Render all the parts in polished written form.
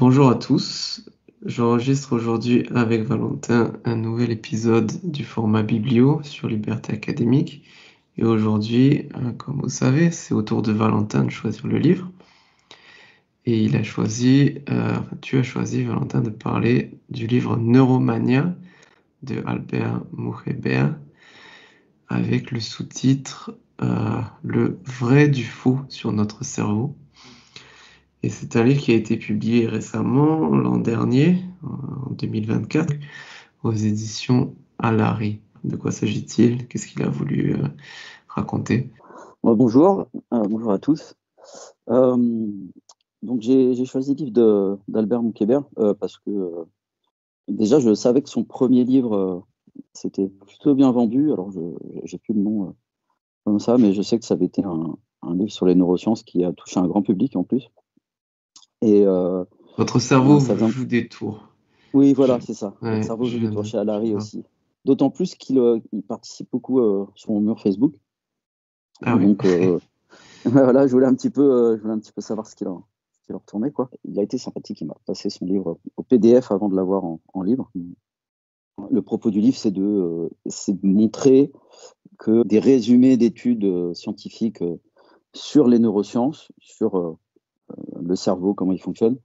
Bonjour à tous, j'enregistre aujourd'hui avec Valentin un nouvel épisode du format Biblio sur liberté académique. Et aujourd'hui, comme vous savez, c'est au tour de Valentin de choisir le livre. Et tu as choisi, Valentin, de parler du livre Neuromania de Albert Mouchébert avec le sous-titre Le vrai du faux sur notre cerveau. Et c'est un livre qui a été publié récemment, l'an dernier, en 2024, aux éditions Alary. De quoi s'agit-il? Qu'est-ce qu'il a voulu raconter? Bonjour à tous. Euh, donc j'ai choisi le livre d'Albert Moukébert parce que déjà je savais que son premier livre s'était plutôt bien vendu. Alors j'ai plus le nom comme ça, mais je sais que ça avait été un livre sur les neurosciences qui a touché un grand public en plus. Et Votre cerveau ça vous faisait joue des tours. Oui, Je, voilà, c'est ça. Votre ouais, cerveau je joue des viens tours de... chez Alary Ah, aussi. D'autant plus qu'il participe beaucoup sur mon mur Facebook. ah oui. Donc voilà, je voulais un petit peu savoir ce qu'il en retournait, quoi. Il a été sympathique, il m'a passé son livre au PDF avant de l'avoir en livre. Le propos du livre, c'est de montrer que des résumés d'études scientifiques sur les neurosciences, sur le cerveau, comment il fonctionne,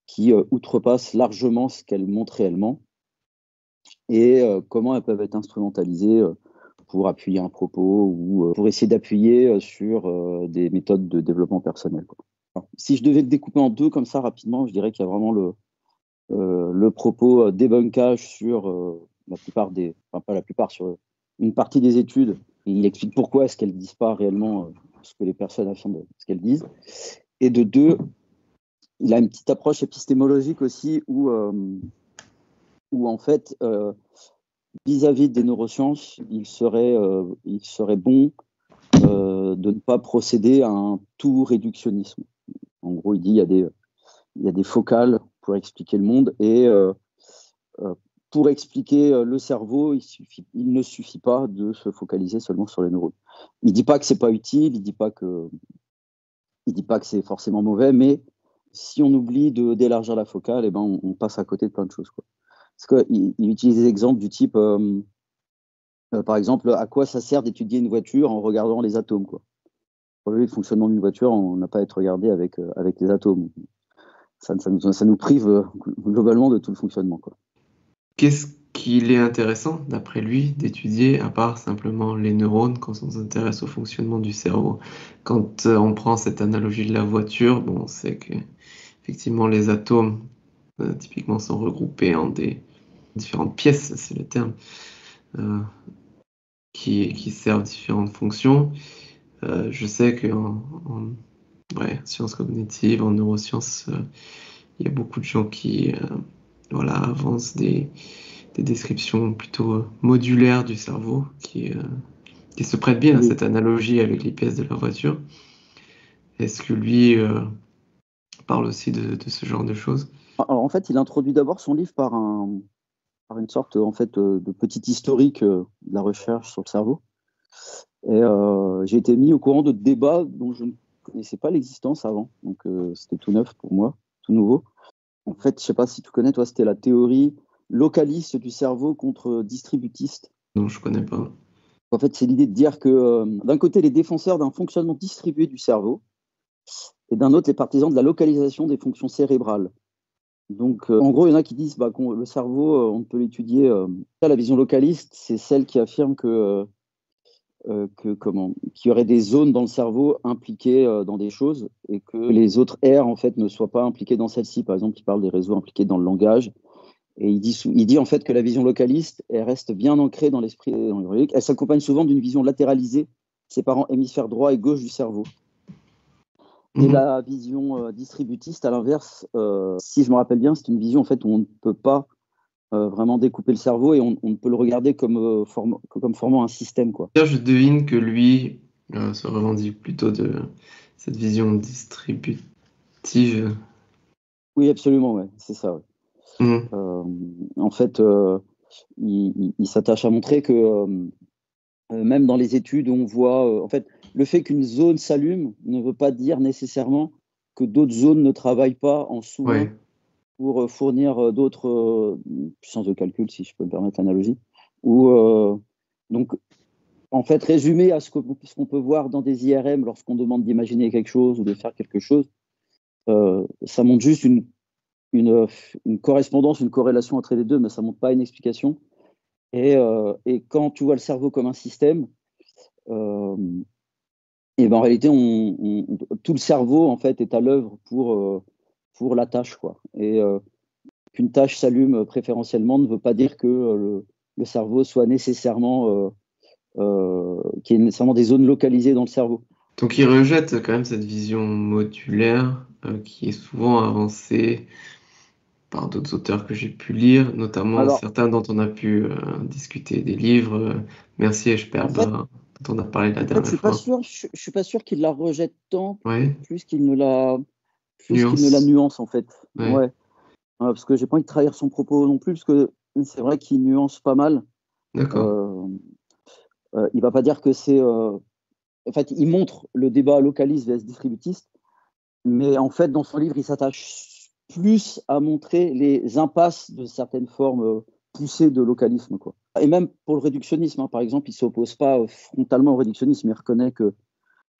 qui outrepassent largement ce qu'elles montrent réellement et comment elles peuvent être instrumentalisées pour appuyer un propos ou pour essayer d'appuyer sur des méthodes de développement personnel, quoi. Alors, si je devais le découper en deux comme ça rapidement, je dirais qu'il y a vraiment le propos débunkage sur la plupart enfin pas la plupart, sur une partie des études. Et il explique pourquoi est-ce qu'elles ne disent pas réellement ce que les personnes affirment de ce qu'elles disent. Et de deux, il a une petite approche épistémologique aussi où en fait, vis-à-vis des neurosciences, il serait bon de ne pas procéder à un tout réductionnisme. En gros, il dit il y a des focales pour expliquer le monde et euh, pour expliquer le cerveau, il ne suffit pas de se focaliser seulement sur les neurones. Il dit pas que c'est pas utile, il dit pas que c'est forcément mauvais, mais si on oublie d'élargir la focale, eh ben on passe à côté de plein de choses, quoi. Parce qu'il utilise des exemples du type, par exemple, à quoi ça sert d'étudier une voiture en regardant les atomes, quoi. Pour lui, le fonctionnement d'une voiture, on n'a pas à être regardé avec les atomes. Ça nous prive globalement de tout le fonctionnement, quoi. Qu'est-ce qu'il est intéressant, d'après lui, d'étudier, à part simplement les neurones, quand on s'intéresse au fonctionnement du cerveau? Quand on prend cette analogie de la voiture, bon, on sait que effectivement les atomes, typiquement, sont regroupés en des différentes pièces, c'est le terme, euh, qui servent différentes fonctions. Je sais qu'en ouais, sciences cognitives, en neurosciences, il y a beaucoup de gens qui voilà, avancent des descriptions plutôt modulaires du cerveau qui se prêtent bien à Oui. cette analogie avec les pièces de la voiture. Est-ce que lui parle aussi de ce genre de choses? Alors, en fait, il introduit d'abord son livre par une sorte en fait, de petit historique de la recherche sur le cerveau. Et j'ai été mis au courant de débats dont je ne connaissais pas l'existence avant. Donc, c'était tout neuf pour moi, tout nouveau. En fait, je ne sais pas si tu connais, toi, c'était la théorie localiste du cerveau contre distributiste. Non, je connais pas. En fait, c'est l'idée de dire que d'un côté, les défenseurs d'un fonctionnement distribué du cerveau, et d'un autre, les partisans de la localisation des fonctions cérébrales. Donc, en gros, il y en a qui disent bah, le cerveau, on peut l'étudier. La vision localiste, c'est celle qui affirme qu'il y aurait des zones dans le cerveau impliquées dans des choses et que les autres aires, en fait, ne soient pas impliquées dans celles-ci. Par exemple, il parle des réseaux impliqués dans le langage. Et il dit en fait que la vision localiste, elle reste bien ancrée dans l'esprit et dans le. Elle s'accompagne souvent d'une vision latéralisée, séparant hémisphère droit et gauche du cerveau. Et Mhm. la vision distributiste, à l'inverse, si je me rappelle bien, c'est une vision en fait où on ne peut pas vraiment découper le cerveau et on ne peut le regarder comme formant un système, quoi. D'ailleurs, je devine que lui se revendique plutôt de cette vision distributive. Oui, absolument, ouais, c'est ça. Ouais. Mhm. Euh, En fait, il s'attache à montrer que même dans les études, on voit, en fait, le fait qu'une zone s'allume ne veut pas dire nécessairement que d'autres zones ne travaillent pas en sous-main Ouais. pour fournir d'autres puissances de calcul, si je peux me permettre l'analogie, ou donc en fait résumé à ce qu'on peut voir dans des IRM lorsqu'on demande d'imaginer quelque chose ou de faire quelque chose. Ça montre juste une correspondance, une corrélation entre les deux, mais ça montre pas une explication. Et quand tu vois le cerveau comme un système, et ben en réalité, tout le cerveau en fait est à l'œuvre pour la tâche, quoi. Et qu'une tâche s'allume préférentiellement ne veut pas dire que le cerveau soit nécessairement qu'il y ait nécessairement des zones localisées dans le cerveau. Donc il rejette quand même cette vision modulaire qui est souvent avancée par d'autres auteurs que j'ai pu lire, notamment Alors, certains dont on a pu discuter des livres. Merci en fait, Eschberger, dont on a parlé la je dernière suis pas fois. sûr, je suis pas sûr qu'il la rejette tant, Ouais, plus qu'il ne la, nuance. nuance en fait. Ouais, Ouais. Parce que j'ai pas envie de trahir son propos non plus, parce que c'est vrai qu'il nuance pas mal. d'accord. Euh, il va pas dire que c'est. En fait, il montre le débat localiste vs distributiste, mais en fait, dans son livre, il s'attache plus à montrer les impasses de certaines formes poussées de localisme, quoi. Et même pour le réductionnisme, hein, par exemple, il ne s'oppose pas frontalement au réductionnisme, il reconnaît que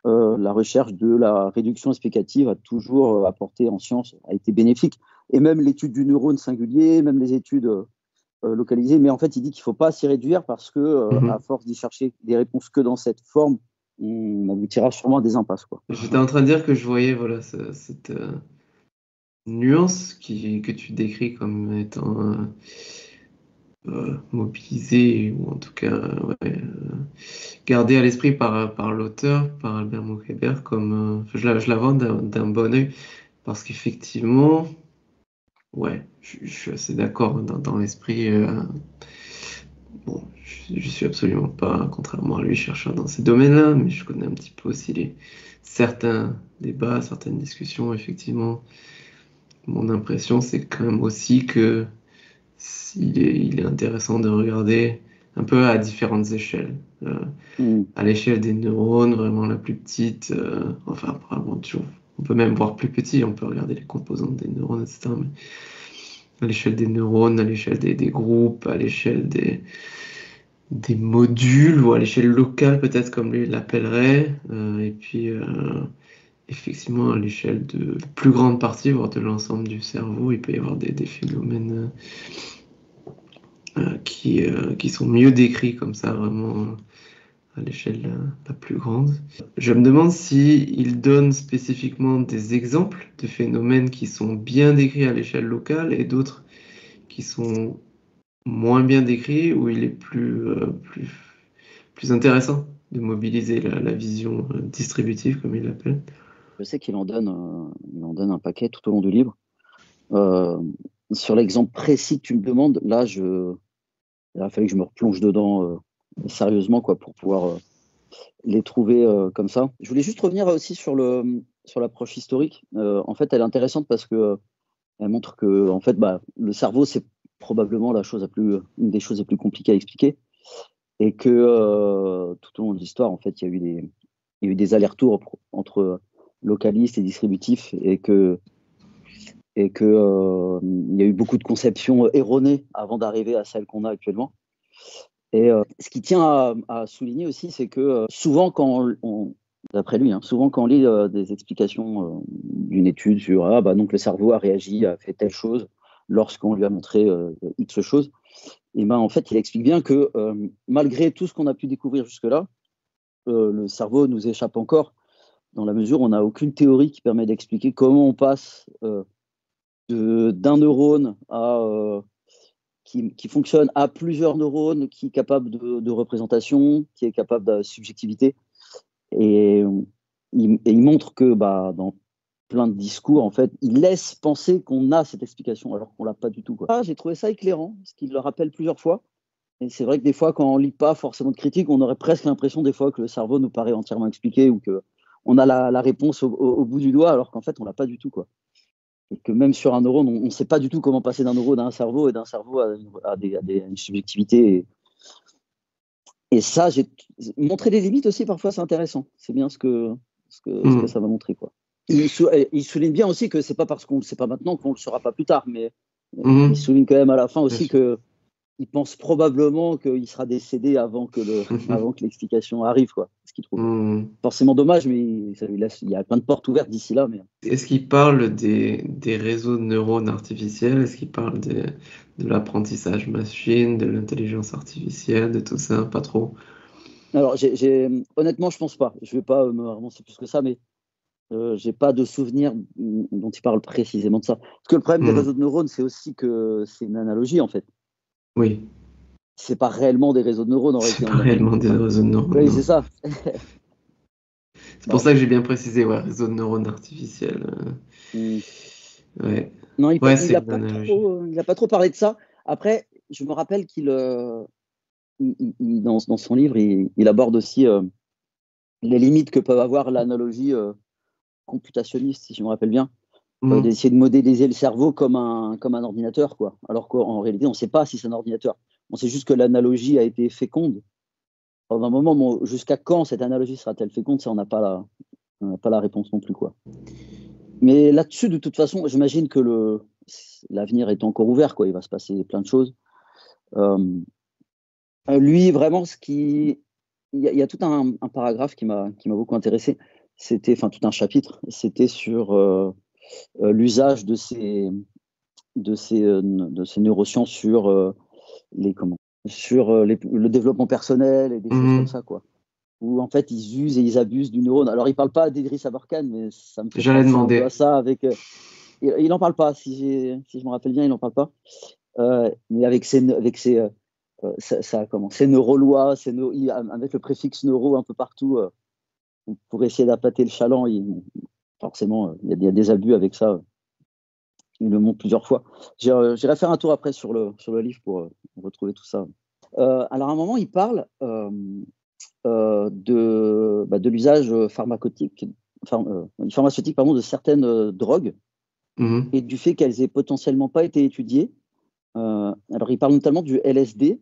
la recherche de la réduction explicative a toujours apporté en science, a été bénéfique. Et même l'étude du neurone singulier, même les études localisées. Mais en fait, il dit qu'il ne faut pas s'y réduire parce que, à Mhm. force d'y chercher des réponses que dans cette forme, on aboutira sûrement à des impasses, quoi. J'étais en train de dire que je voyais voilà, cette nuance que tu décris comme étant mobilisée, ou en tout cas ouais, gardée à l'esprit par l'auteur, par Albert Moukébert, comme je la vends d'un bon œil, parce qu'effectivement, ouais, je suis assez d'accord dans l'esprit. Bon, je suis absolument pas, contrairement à lui, chercheur dans ces domaines-là, mais je connais un petit peu aussi certains débats, certaines discussions. Effectivement, mon impression, c'est quand même aussi que il est intéressant de regarder un peu à différentes échelles. Mm. À l'échelle des neurones, vraiment la plus petite, enfin, apparemment, toujours, on peut même voir plus petit, on peut regarder les composantes des neurones, etc. Mais à l'échelle des neurones, à l'échelle des groupes, à l'échelle des modules, ou à l'échelle locale, peut-être comme lui l'appellerait, et puis effectivement, à l'échelle de plus grande partie, voire de l'ensemble du cerveau, il peut y avoir des phénomènes qui sont mieux décrits comme ça, vraiment à l'échelle la plus grande. Je me demande si il donne spécifiquement des exemples de phénomènes qui sont bien décrits à l'échelle locale et d'autres qui sont moins bien décrits, où il est plus intéressant de mobiliser la vision distributive, comme il l'appelle. Je sais il en donne un paquet tout au long du livre. Euh, sur l'exemple précis que tu me demandes, là, il a fallu que je me replonge dedans sérieusement, quoi, pour pouvoir les trouver comme ça. Je voulais juste revenir aussi sur l'approche historique. En fait, elle est intéressante parce que elle montre que en fait, bah, le cerveau, c'est probablement une des choses les plus compliquées à expliquer, et que tout au long de l'histoire, en fait, il y a eu des allers-retours entre localistes et distributifs, et que il y a eu beaucoup de conceptions erronées avant d'arriver à celle qu'on a actuellement. Et ce qui tient à souligner aussi, c'est que souvent, d'après lui, hein, souvent quand on lit des explications d'une étude sur ah bah donc le cerveau a réagi, a fait telle chose lorsqu'on lui a montré X chose, et ben en fait il explique bien que malgré tout ce qu'on a pu découvrir jusque-là, le cerveau nous échappe encore dans la mesure où on n'a aucune théorie qui permet d'expliquer comment on passe d'un neurone qui fonctionne à plusieurs neurones, qui est capable de représentation, qui est capable de subjectivité. Et il montre que bah, dans plein de discours, en fait, il laisse penser qu'on a cette explication, alors qu'on l'a pas du tout, quoi. Ah, j'ai trouvé ça éclairant, ce qu'il le rappelle plusieurs fois. Et c'est vrai que des fois, quand on lit pas forcément de critique, on aurait presque l'impression des fois que le cerveau nous paraît entièrement expliqué, ou que on a la réponse au bout du doigt, alors qu'en fait, on l'a pas du tout, quoi. Et que même sur un neurone, on ne sait pas du tout comment passer d'un neurone à un cerveau, et d'un cerveau à une subjectivité. Et ça, montrer des limites aussi, parfois, c'est intéressant. C'est bien ce que Hmm. ça va montrer, quoi. il souligne bien aussi que c'est pas parce qu'on ne le sait pas maintenant qu'on ne le saura pas plus tard, mais Mhm. il souligne quand même à la fin Bien aussi sûr. qu'il pense probablement qu'il sera décédé avant que l'explication arrive, quoi. Ce qu'il trouve Mhm. forcément dommage, mais il y a plein de portes ouvertes d'ici là. Mais Est-ce qu'il parle des réseaux de neurones artificiels? Est-ce qu'il parle de l'apprentissage machine, de l'intelligence artificielle, de tout ça? Pas trop. alors, honnêtement, je pense pas. Je vais pas me avancer plus que ça, mais j'ai pas de souvenir dont il parle précisément de ça. Parce que le problème des Mhm. réseaux de neurones, c'est aussi que c'est une analogie en fait. Oui, C'est pas réellement des réseaux de neurones en c'est réalité. pas réellement des réseaux de neurones, Oui, non. c'est ça. C'est pour Non, ça que j'ai bien précisé, ouais, réseau de neurones artificiels. Hmm. Ouais, Non, ouais, il c'est a une pas analogie. trop, il a pas trop parlé de ça. Après, je me rappelle dans son livre, il aborde aussi les limites que peuvent avoir l'analogie computationniste, si je me rappelle bien, Mhm. d'essayer de modéliser le cerveau comme un ordinateur, quoi. Alors qu'en réalité, on ne sait pas si c'est un ordinateur. On sait juste que l'analogie a été féconde. Pendant un moment, bon, jusqu'à quand cette analogie sera-t-elle féconde, ça, on n'a pas la réponse non plus, quoi. Mais là-dessus, de toute façon, j'imagine que l'avenir est encore ouvert, quoi. Il va se passer plein de choses. Euh, Lui, vraiment, il y a tout un paragraphe qui m'a beaucoup intéressé. C'était, enfin, tout un chapitre. C'était sur l'usage de ces neurosciences sur le développement personnel et des choses comme Mhm. ça, quoi. Où en fait ils usent et ils abusent du neurone. Alors il parle pas d'Idriss Aberkane, mais ça me fait J'allais penser un peu à demander. ça. Il en parle pas, si je me rappelle bien, il en parle pas. Mais ces neurolois, avec le préfixe neuro un peu partout, pour essayer d'appâter le chaland, forcément, il y a des abus avec ça. Il le montre plusieurs fois. J'irai faire un tour après sur le livre pour retrouver tout ça. Alors à un moment, il parle de l'usage pharmaceutique pardon, de certaines drogues Mhm. et du fait qu'elles aient potentiellement pas été étudiées. Alors il parle notamment du LSD.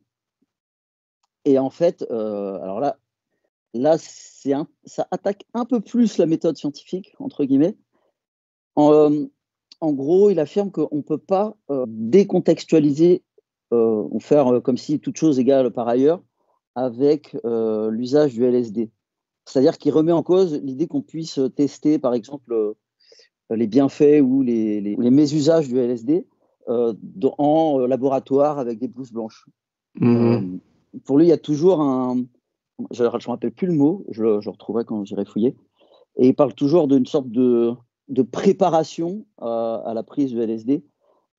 Et en fait, alors là ça attaque un peu plus la méthode scientifique, entre guillemets. En, euh, En gros, il affirme qu'on ne peut pas décontextualiser ou faire comme si toute chose égale par ailleurs avec l'usage du LSD. C'est-à-dire qu'il remet en cause l'idée qu'on puisse tester, par exemple, les bienfaits ou les mésusages du LSD en laboratoire avec des blouses blanches. Euh, Mhm. pour lui, il y a toujours je ne me rappelle plus le mot, je le retrouverai quand j'irai fouiller, et il parle toujours d'une sorte de préparation à la prise de LSD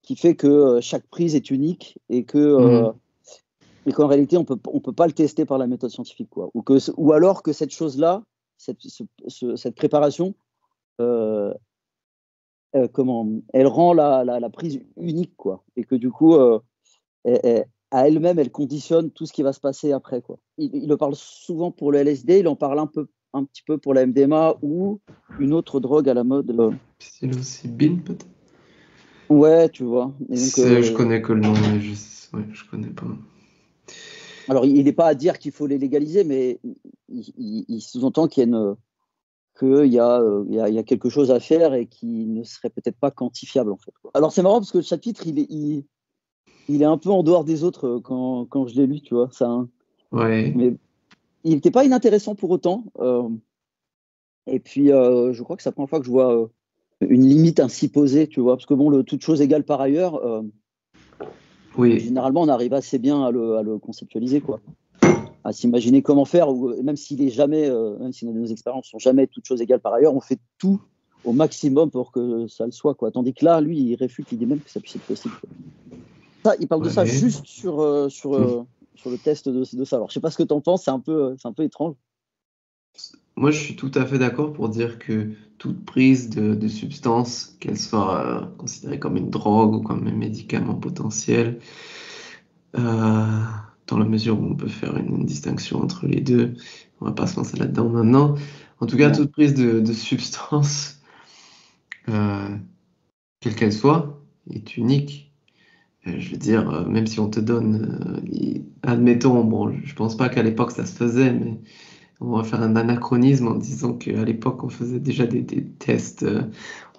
qui fait que chaque prise est unique Mhm. et qu'en réalité, on peut pas le tester par la méthode scientifique, quoi. Ou alors que cette chose-là, cette préparation, euh, elle rend la prise unique, quoi. Et que du coup, à elle-même, elle conditionne tout ce qui va se passer après, quoi. Il en parle souvent pour le LSD, il en parle un petit peu pour la MDMA ou une autre drogue à la mode. Psilocybine, peut-être? Ouais, tu vois. Et donc, Je connais que le nom, mais ouais, je connais pas. alors, il n'est pas à dire qu'il faut les légaliser, mais il sous-entend qu'il y a quelque chose à faire et qui ne serait peut-être pas quantifiable, en fait, quoi. Alors, c'est marrant parce que le chapitre, il est un peu en dehors des autres quand je l'ai lu, tu vois. Ouais. Mais il n'était pas inintéressant pour autant. Et puis, je crois que c'est la première fois que je vois une limite ainsi posée, tu vois. Parce que bon, toute chose égale par ailleurs, Oui. généralement, on arrive assez bien à le conceptualiser, quoi. À s'imaginer comment faire, ou même même si nos expériences sont jamais toutes choses égales par ailleurs, on fait tout au maximum pour que ça le soit, quoi. Tandis que là, lui, il réfute l'idée même que ça puisse être possible, quoi. Ça, il parle de ça Ouais. juste sur le test de ça. Alors, je sais pas ce que tu en penses, c'est un peu étrange. Moi, je suis tout à fait d'accord pour dire que toute prise de substance, qu'elle soit considérée comme une drogue ou comme un médicament potentiel, euh, dans la mesure où on peut faire une distinction entre les deux, on va pas se lancer là-dedans maintenant. En tout cas, Ouais. toute prise de substance, euh, quelle qu'elle soit, est unique. Je veux dire, même si on te donne, admettons, bon, je pense pas qu'à l'époque ça se faisait, mais On va faire un anachronisme en disant qu'à l'époque, on faisait déjà des tests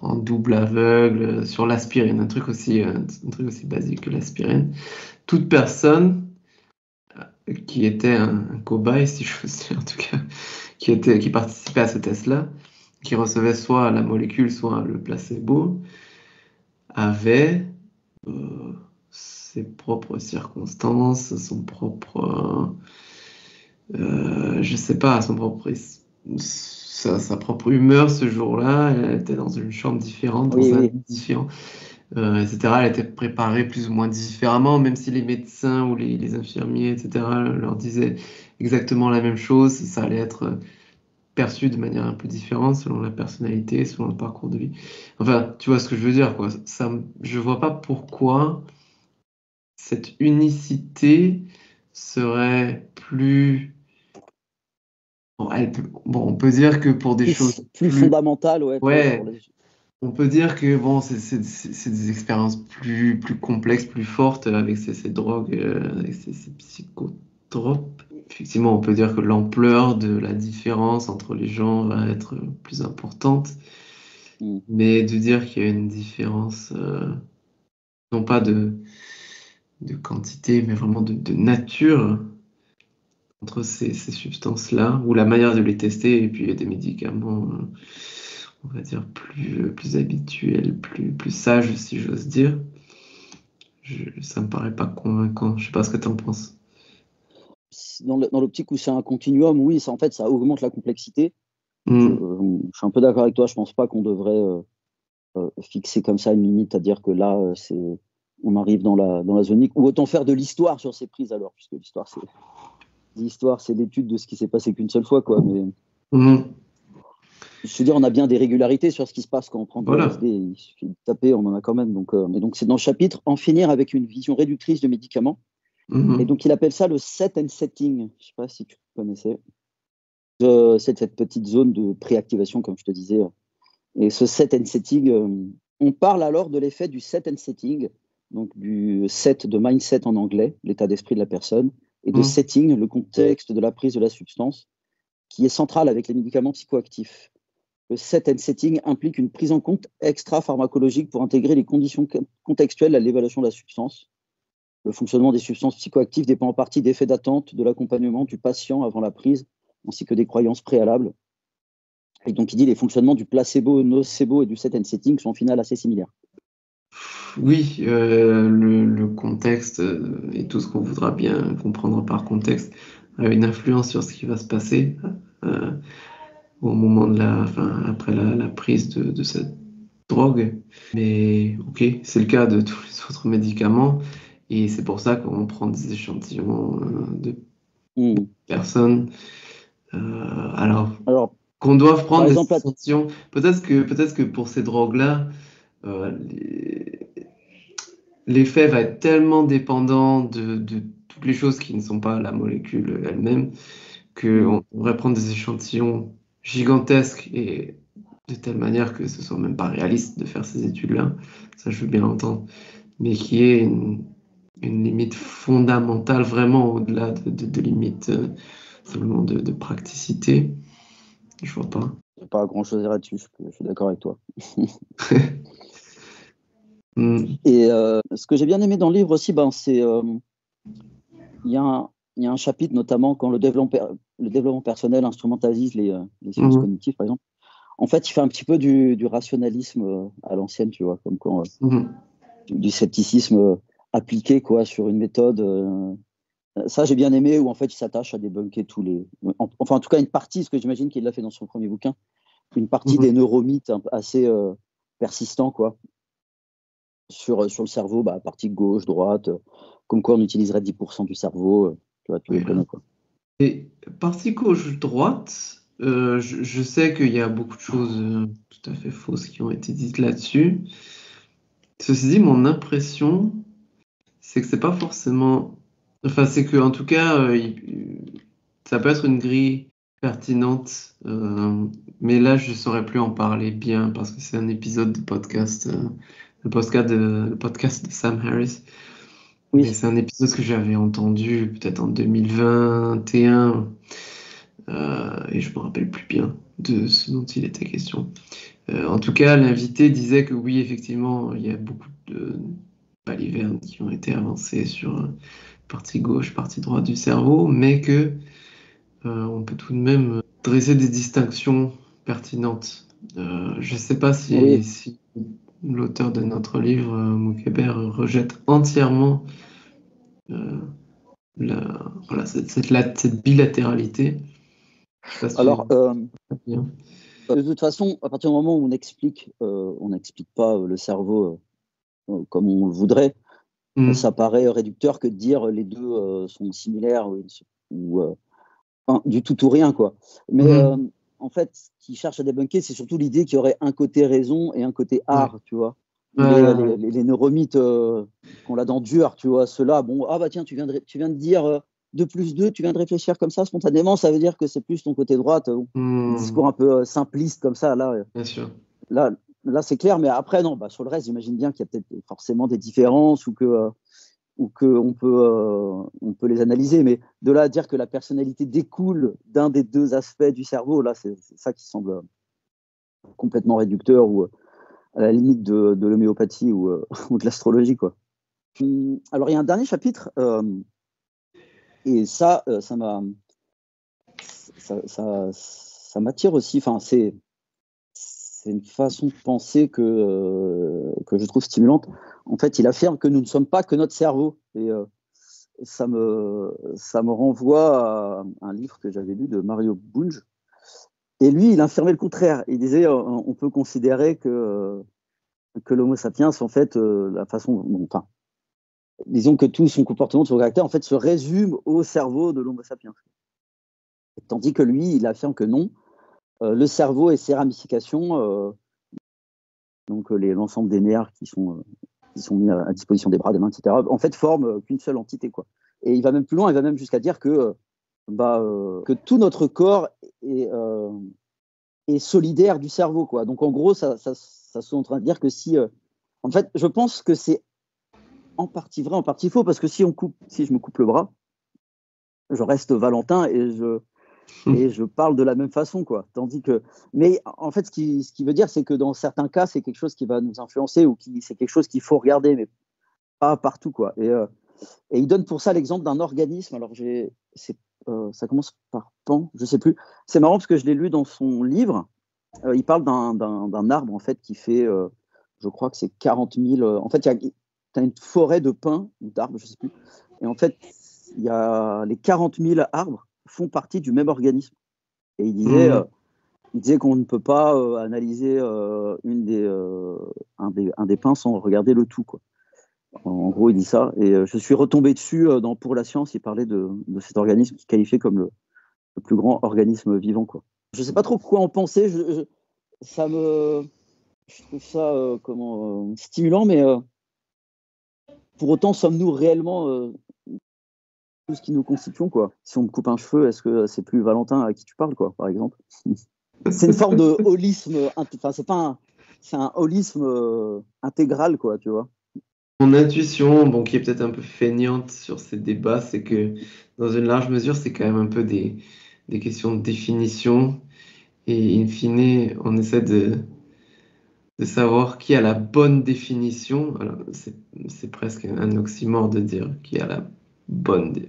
en double aveugle sur l'aspirine, un truc aussi basique que l'aspirine. Toute personne qui était un cobaye, si je veux dire, en tout cas, qui participait à ce test-là, qui recevait soit la molécule, soit le placebo, avait ses propres circonstances, je sais pas, sa propre humeur ce jour-là. Elle était dans une chambre différente, dans Oui, un oui. lit différent, etc. Elle était préparée plus ou moins différemment, même si les médecins ou les infirmiers, etc., leur disaient exactement la même chose, ça allait être perçu de manière un peu différente selon la personnalité, selon le parcours de vie. Enfin, tu vois ce que je veux dire, quoi. Je vois pas pourquoi cette unicité serait plus... Bon, on peut dire que pour des choses Plus plus... fondamental, ouais, pour Ouais, les... on peut dire que bon, c'est des expériences plus complexes, plus fortes avec ces drogues, avec ces psychotropes. Effectivement, on peut dire que l'ampleur de la différence entre les gens va être plus importante, Mm. mais de dire qu'il y a une différence, non pas de quantité, mais vraiment de nature entre ces substances-là, ou la manière de les tester, et puis il y a des médicaments, on va dire, plus habituels, plus sages, si j'ose dire. Ça me paraît pas convaincant. Je sais pas ce que tu en penses. Dans l'optique où c'est un continuum, oui, ça, en fait, ça augmente la complexité. Je Hmm. suis un peu d'accord avec toi. Je pense pas qu'on devrait fixer comme ça une limite, à dire que là, on arrive dans la zone unique. Ou autant faire de l'histoire sur ces prises alors, puisque l'histoire, c'est l'étude de ce qui s'est passé qu'une seule fois, quoi. Mais Hmm. je veux dire, on a bien des régularités sur ce qui se passe quand on prend du Voilà. LSD. Il suffit de taper, on en a quand même. Mais donc, c'est dans le chapitre En finir avec une vision réductrice de médicaments. Et Mhm. donc, il appelle ça le set and setting. Je sais pas si tu connaissais. C'est cette petite zone de préactivation, comme je te disais. Et ce set and setting, on parle alors de l'effet du set and setting, donc du set de mindset en anglais, l'état d'esprit de la personne, et de Mhm. setting, le contexte de la prise de la substance, qui est central avec les médicaments psychoactifs. Le set and setting implique une prise en compte extra-pharmacologique pour intégrer les conditions contextuelles à l'évaluation de la substance. Le fonctionnement des substances psychoactives dépend en partie d'effets d'attente, de l'accompagnement du patient avant la prise, ainsi que des croyances préalables. Et donc, il dit les fonctionnements du placebo, nocebo et du set and setting sont au final assez similaires. Oui, le contexte et tout ce qu'on voudra bien comprendre par contexte a une influence sur ce qui va se passer euh, au moment enfin, après la prise de cette drogue. Mais ok, c'est le cas de tous les autres médicaments et c'est pour ça qu'on prend des échantillons de Mmh. personnes. Alors Alors, qu'on doive par prendre des exemple, échantillons, peut-être que pour ces drogues-là, euh, l'effet va être tellement dépendant de toutes les choses qui ne sont pas la molécule elle-même qu'on devrait prendre des échantillons gigantesques et de telle manière que ce soit même pas réaliste de faire ces études-là. Ça, je veux bien l'entendre. Mais qui est une limite fondamentale, vraiment au-delà de limites simplement de praticité. Je vois pas. il n'y a pas grand-chose à dire là-dessus, je suis d'accord avec toi. Hmm. Et ce que j'ai bien aimé dans le livre aussi, c'est il y a un chapitre notamment quand le développement personnel instrumentalise les sciences Mhm. cognitives, par exemple. En fait, il fait un petit peu du rationalisme à l'ancienne, tu vois, comme quand Mhm. du scepticisme appliqué quoi sur une méthode. Ça, j'ai bien aimé où en fait il s'attache à débunker enfin en tout cas une partie, ce que j'imagine qu'il l'a fait dans son premier bouquin, une partie Mhm. des neuromythes assez persistants quoi sur le cerveau, partie gauche, droite, comme quoi on utiliserait 10% du cerveau, tu vois, tu les Oui, connais quoi. et partie gauche-droite, je sais qu'il y a beaucoup de choses tout à fait fausses qui ont été dites là-dessus. Ceci dit, mon impression, c'est que c'est pas forcément. Enfin, c'est que en tout cas, ça peut être une grille pertinente, mais là, je saurais plus en parler bien parce que c'est un épisode de podcast, le podcast de Sam Harris. Mais Oui, c'est un épisode que j'avais entendu peut-être en 2021. et je me rappelle plus bien de ce dont il était question. En tout cas, l'invité disait que oui, effectivement, il y a beaucoup de balivernes qui ont été avancées sur partie gauche, partie droite du cerveau, mais que on peut tout de même dresser des distinctions pertinentes. Je ne sais pas Oui. si l'auteur de notre livre, Moukébert, rejette entièrement euh, voilà, cette bilatéralité. Je sais pas si Alors, tu bien. de toute façon, à partir du moment où on n'explique pas le cerveau comme on le voudrait, ça paraît réducteur que de dire les deux sont similaires ou enfin, du tout ou rien, quoi. Mais en fait, ce qu'il cherche à débunker, c'est surtout l'idée qu'il y aurait un côté raison et un côté Ouais. art, tu vois. Ouais. Les neuromythes qu'on la dent dure, tu vois, ceux-là, bon, ah bah tiens, tu viens de dire 2 plus 2, tu viens de réfléchir comme ça spontanément, ça veut dire que c'est plus ton côté droite. Un discours un peu simpliste comme ça, Bien sûr. là, là c'est clair, mais après, non, bah, sur le reste, j'imagine bien qu'il y a peut-être forcément des différences ou on peut les analyser. Mais de là à dire que la personnalité découle d'un des deux aspects du cerveau, là, c'est ça qui semble complètement réducteur ou à la limite de l'homéopathie ou de l'astrologie, quoi. Alors, il y a un dernier chapitre, et ça m'attire aussi. Enfin, c'est une façon de penser que je trouve stimulante. En fait, il affirme que nous ne sommes pas que notre cerveau. Et ça me renvoie à un livre que j'avais lu de Mario Bunge. Et lui, il affirmait le contraire. Il disait on peut considérer que l'Homo sapiens, en fait, la façon, enfin, disons que tout son comportement, son caractère, en fait, se résume au cerveau de l'Homo sapiens. Tandis que lui, il affirme que non, le cerveau et ses ramifications, donc l'ensemble des nerfs qui sont mis à disposition des bras, des mains, etc., en fait, forment qu'une seule entité, quoi. Et il va même plus loin, il va même jusqu'à dire que tout notre corps est solidaire du cerveau, quoi. Donc en gros, ça se en train de dire que si, en fait, je pense que c'est en partie vrai, en partie faux, parce que si je me coupe le bras, je reste Valentin et je parle de la même façon, quoi. Tandis que, mais en fait, ce qui veut dire, c'est que dans certains cas, c'est quelque chose qui va nous influencer ou c'est quelque chose qu'il faut regarder, mais pas partout, quoi. Et il donne pour ça l'exemple d'un organisme. Alors, ça commence par Pan, je sais plus. C'est marrant parce que je l'ai lu dans son livre. Il parle d'un arbre, en fait, qui fait, je crois que c'est 40 000. En fait, tu as une forêt de pins ou d'arbres, je sais plus. Et en fait, il y a les 40 000 arbres font partie du même organisme. Et il disait qu'on ne peut pas analyser un des pins sans regarder le tout, quoi. En gros, il dit ça. Et je suis retombé dessus dans Pour la science. Il parlait de cet organisme qui est qualifié comme le plus grand organisme vivant, quoi. Je ne sais pas trop quoi en penser. Je trouve ça stimulant, mais pour autant, sommes-nous réellement tout ce qui nous constituons, quoi? Si on me coupe un cheveu, est-ce que c'est plus Valentin à qui tu parles, quoi, par exemple? C'est une forme de holisme. Enfin, c'est un holisme intégral, quoi, tu vois. Mon intuition, bon, qui est peut-être un peu feignante sur ces débats, c'est que dans une large mesure, c'est quand même un peu des questions de définition. Et in fine, on essaie de savoir qui a la bonne définition. Alors, c'est presque un oxymore de dire qui a la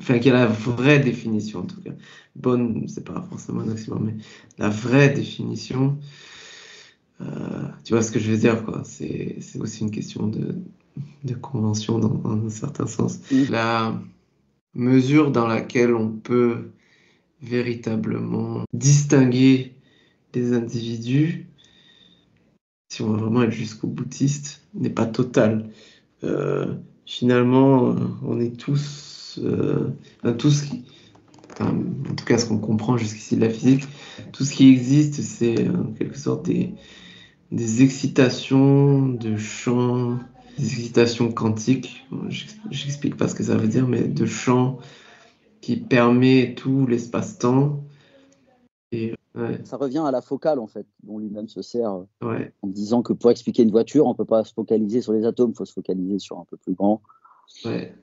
enfin, qui a la vraie définition en tout cas. Bonne, c'est pas forcément un oxymore, mais la vraie définition. Tu vois ce que je veux dire, quoi. C'est aussi une question de convention dans un certain sens. La mesure dans laquelle on peut véritablement distinguer les individus, si on veut vraiment être jusqu'au boutiste, n'est pas totale. Finalement, on est enfin, en tout cas ce qu'on comprend jusqu'ici de la physique, tout ce qui existe, c'est en quelque sorte des excitations de champs, des excitations quantiques. J'explique pas ce que ça veut dire, mais de champs qui permet tout l'espace-temps. Et ouais, Ça revient à la focale, en fait, dont lui-même se sert ouais, en disant que pour expliquer une voiture, on ne peut pas se focaliser sur les atomes, il faut se focaliser sur un peu plus grand. ouais.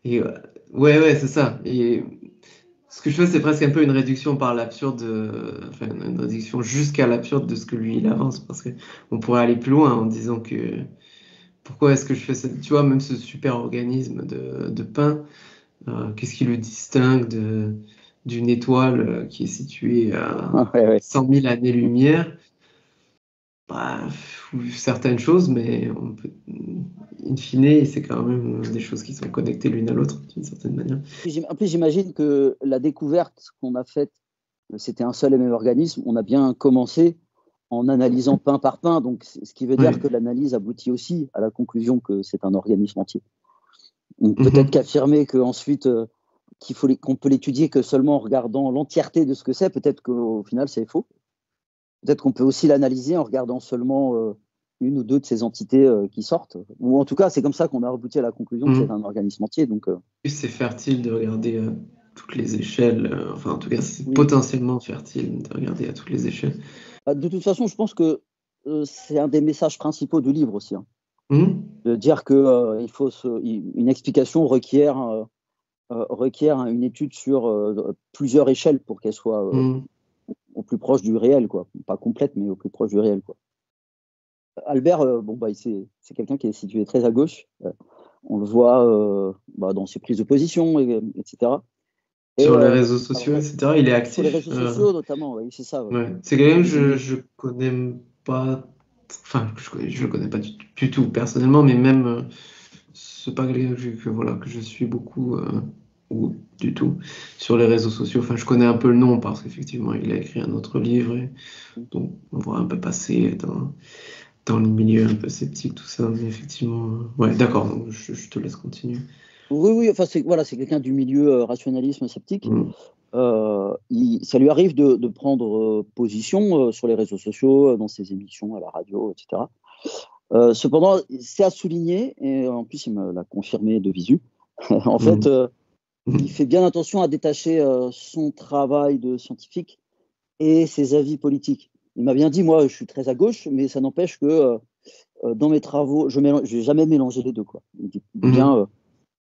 Et ouais, c'est ça. Et Ce que je fais, c'est presque un peu une réduction par l'absurde, enfin une réduction jusqu'à l'absurde de ce que lui il avance, parce que on pourrait aller plus loin en disant que pourquoi est-ce que je fais ça, tu vois, même ce super organisme de pain, qu'est-ce qui le distingue d'une étoile qui est située à Ouais, ouais. 100 000 années-lumière? Bah, certaines choses, mais in fine, c'est quand même des choses qui sont connectées l'une à l'autre d'une certaine manière. En plus, j'imagine que la découverte qu'on a faite, que c'était un seul et même organisme, on a bien commencé en analysant pain par pain, donc ce qui veut dire Oui. que l'analyse aboutit aussi à la conclusion que c'est un organisme entier. Donc, peut-être Mhm. qu'affirmer qu'ensuite qu'on peut l'étudier que seulement en regardant l'entièreté de ce que c'est, peut-être qu'au final c'est faux. Peut-être qu'on peut aussi l'analyser en regardant seulement une ou deux de ces entités qui sortent. Ou en tout cas, c'est comme ça qu'on a abouti à la conclusion que c'est Mhm. un organisme entier. Donc, C'est fertile de regarder à toutes les échelles, enfin en tout cas c'est oui. potentiellement fertile de regarder à toutes les échelles. De toute façon, je pense que c'est un des messages principaux du livre aussi, hein, Mhm. de dire que une explication requiert une étude sur plusieurs échelles pour qu'elle soit Mhm. au plus proche du réel, quoi. Pas complète, mais au plus proche du réel, quoi. Albert, bon, bah, c'est quelqu'un qui est situé très à gauche. On le voit dans ses prises de position, etc. Et Sur les réseaux alors, sociaux, etc., il est sur les actif. réseaux sociaux, notamment, oui, c'est ça. Ouais. Ouais. C'est quelqu'un que Il est- je connais pas, enfin je le connais pas du tout personnellement, mais même c'est pas quelqu'un voilà, que je suis beaucoup ou du tout sur les réseaux sociaux. Enfin, je connais un peu le nom parce qu'effectivement il a écrit un autre livre et donc on voit un peu passer dans les milieux un peu sceptiques, tout ça, mais effectivement, ouais, d'accord, donc je te laisse continuer. Oui, oui, enfin, c'est quelqu'un du milieu rationalisme sceptique. Mm. Ça lui arrive de prendre position sur les réseaux sociaux, dans ses émissions à la radio, etc. Cependant, c'est à souligner, et en plus, il me l'a confirmé de visu. En fait, Mm. il fait bien attention à détacher son travail de scientifique et ses avis politiques. Il m'a bien dit, moi, je suis très à gauche, mais ça n'empêche que dans mes travaux, je n'ai jamais mélangé les deux, quoi. Il dit bien, Mm.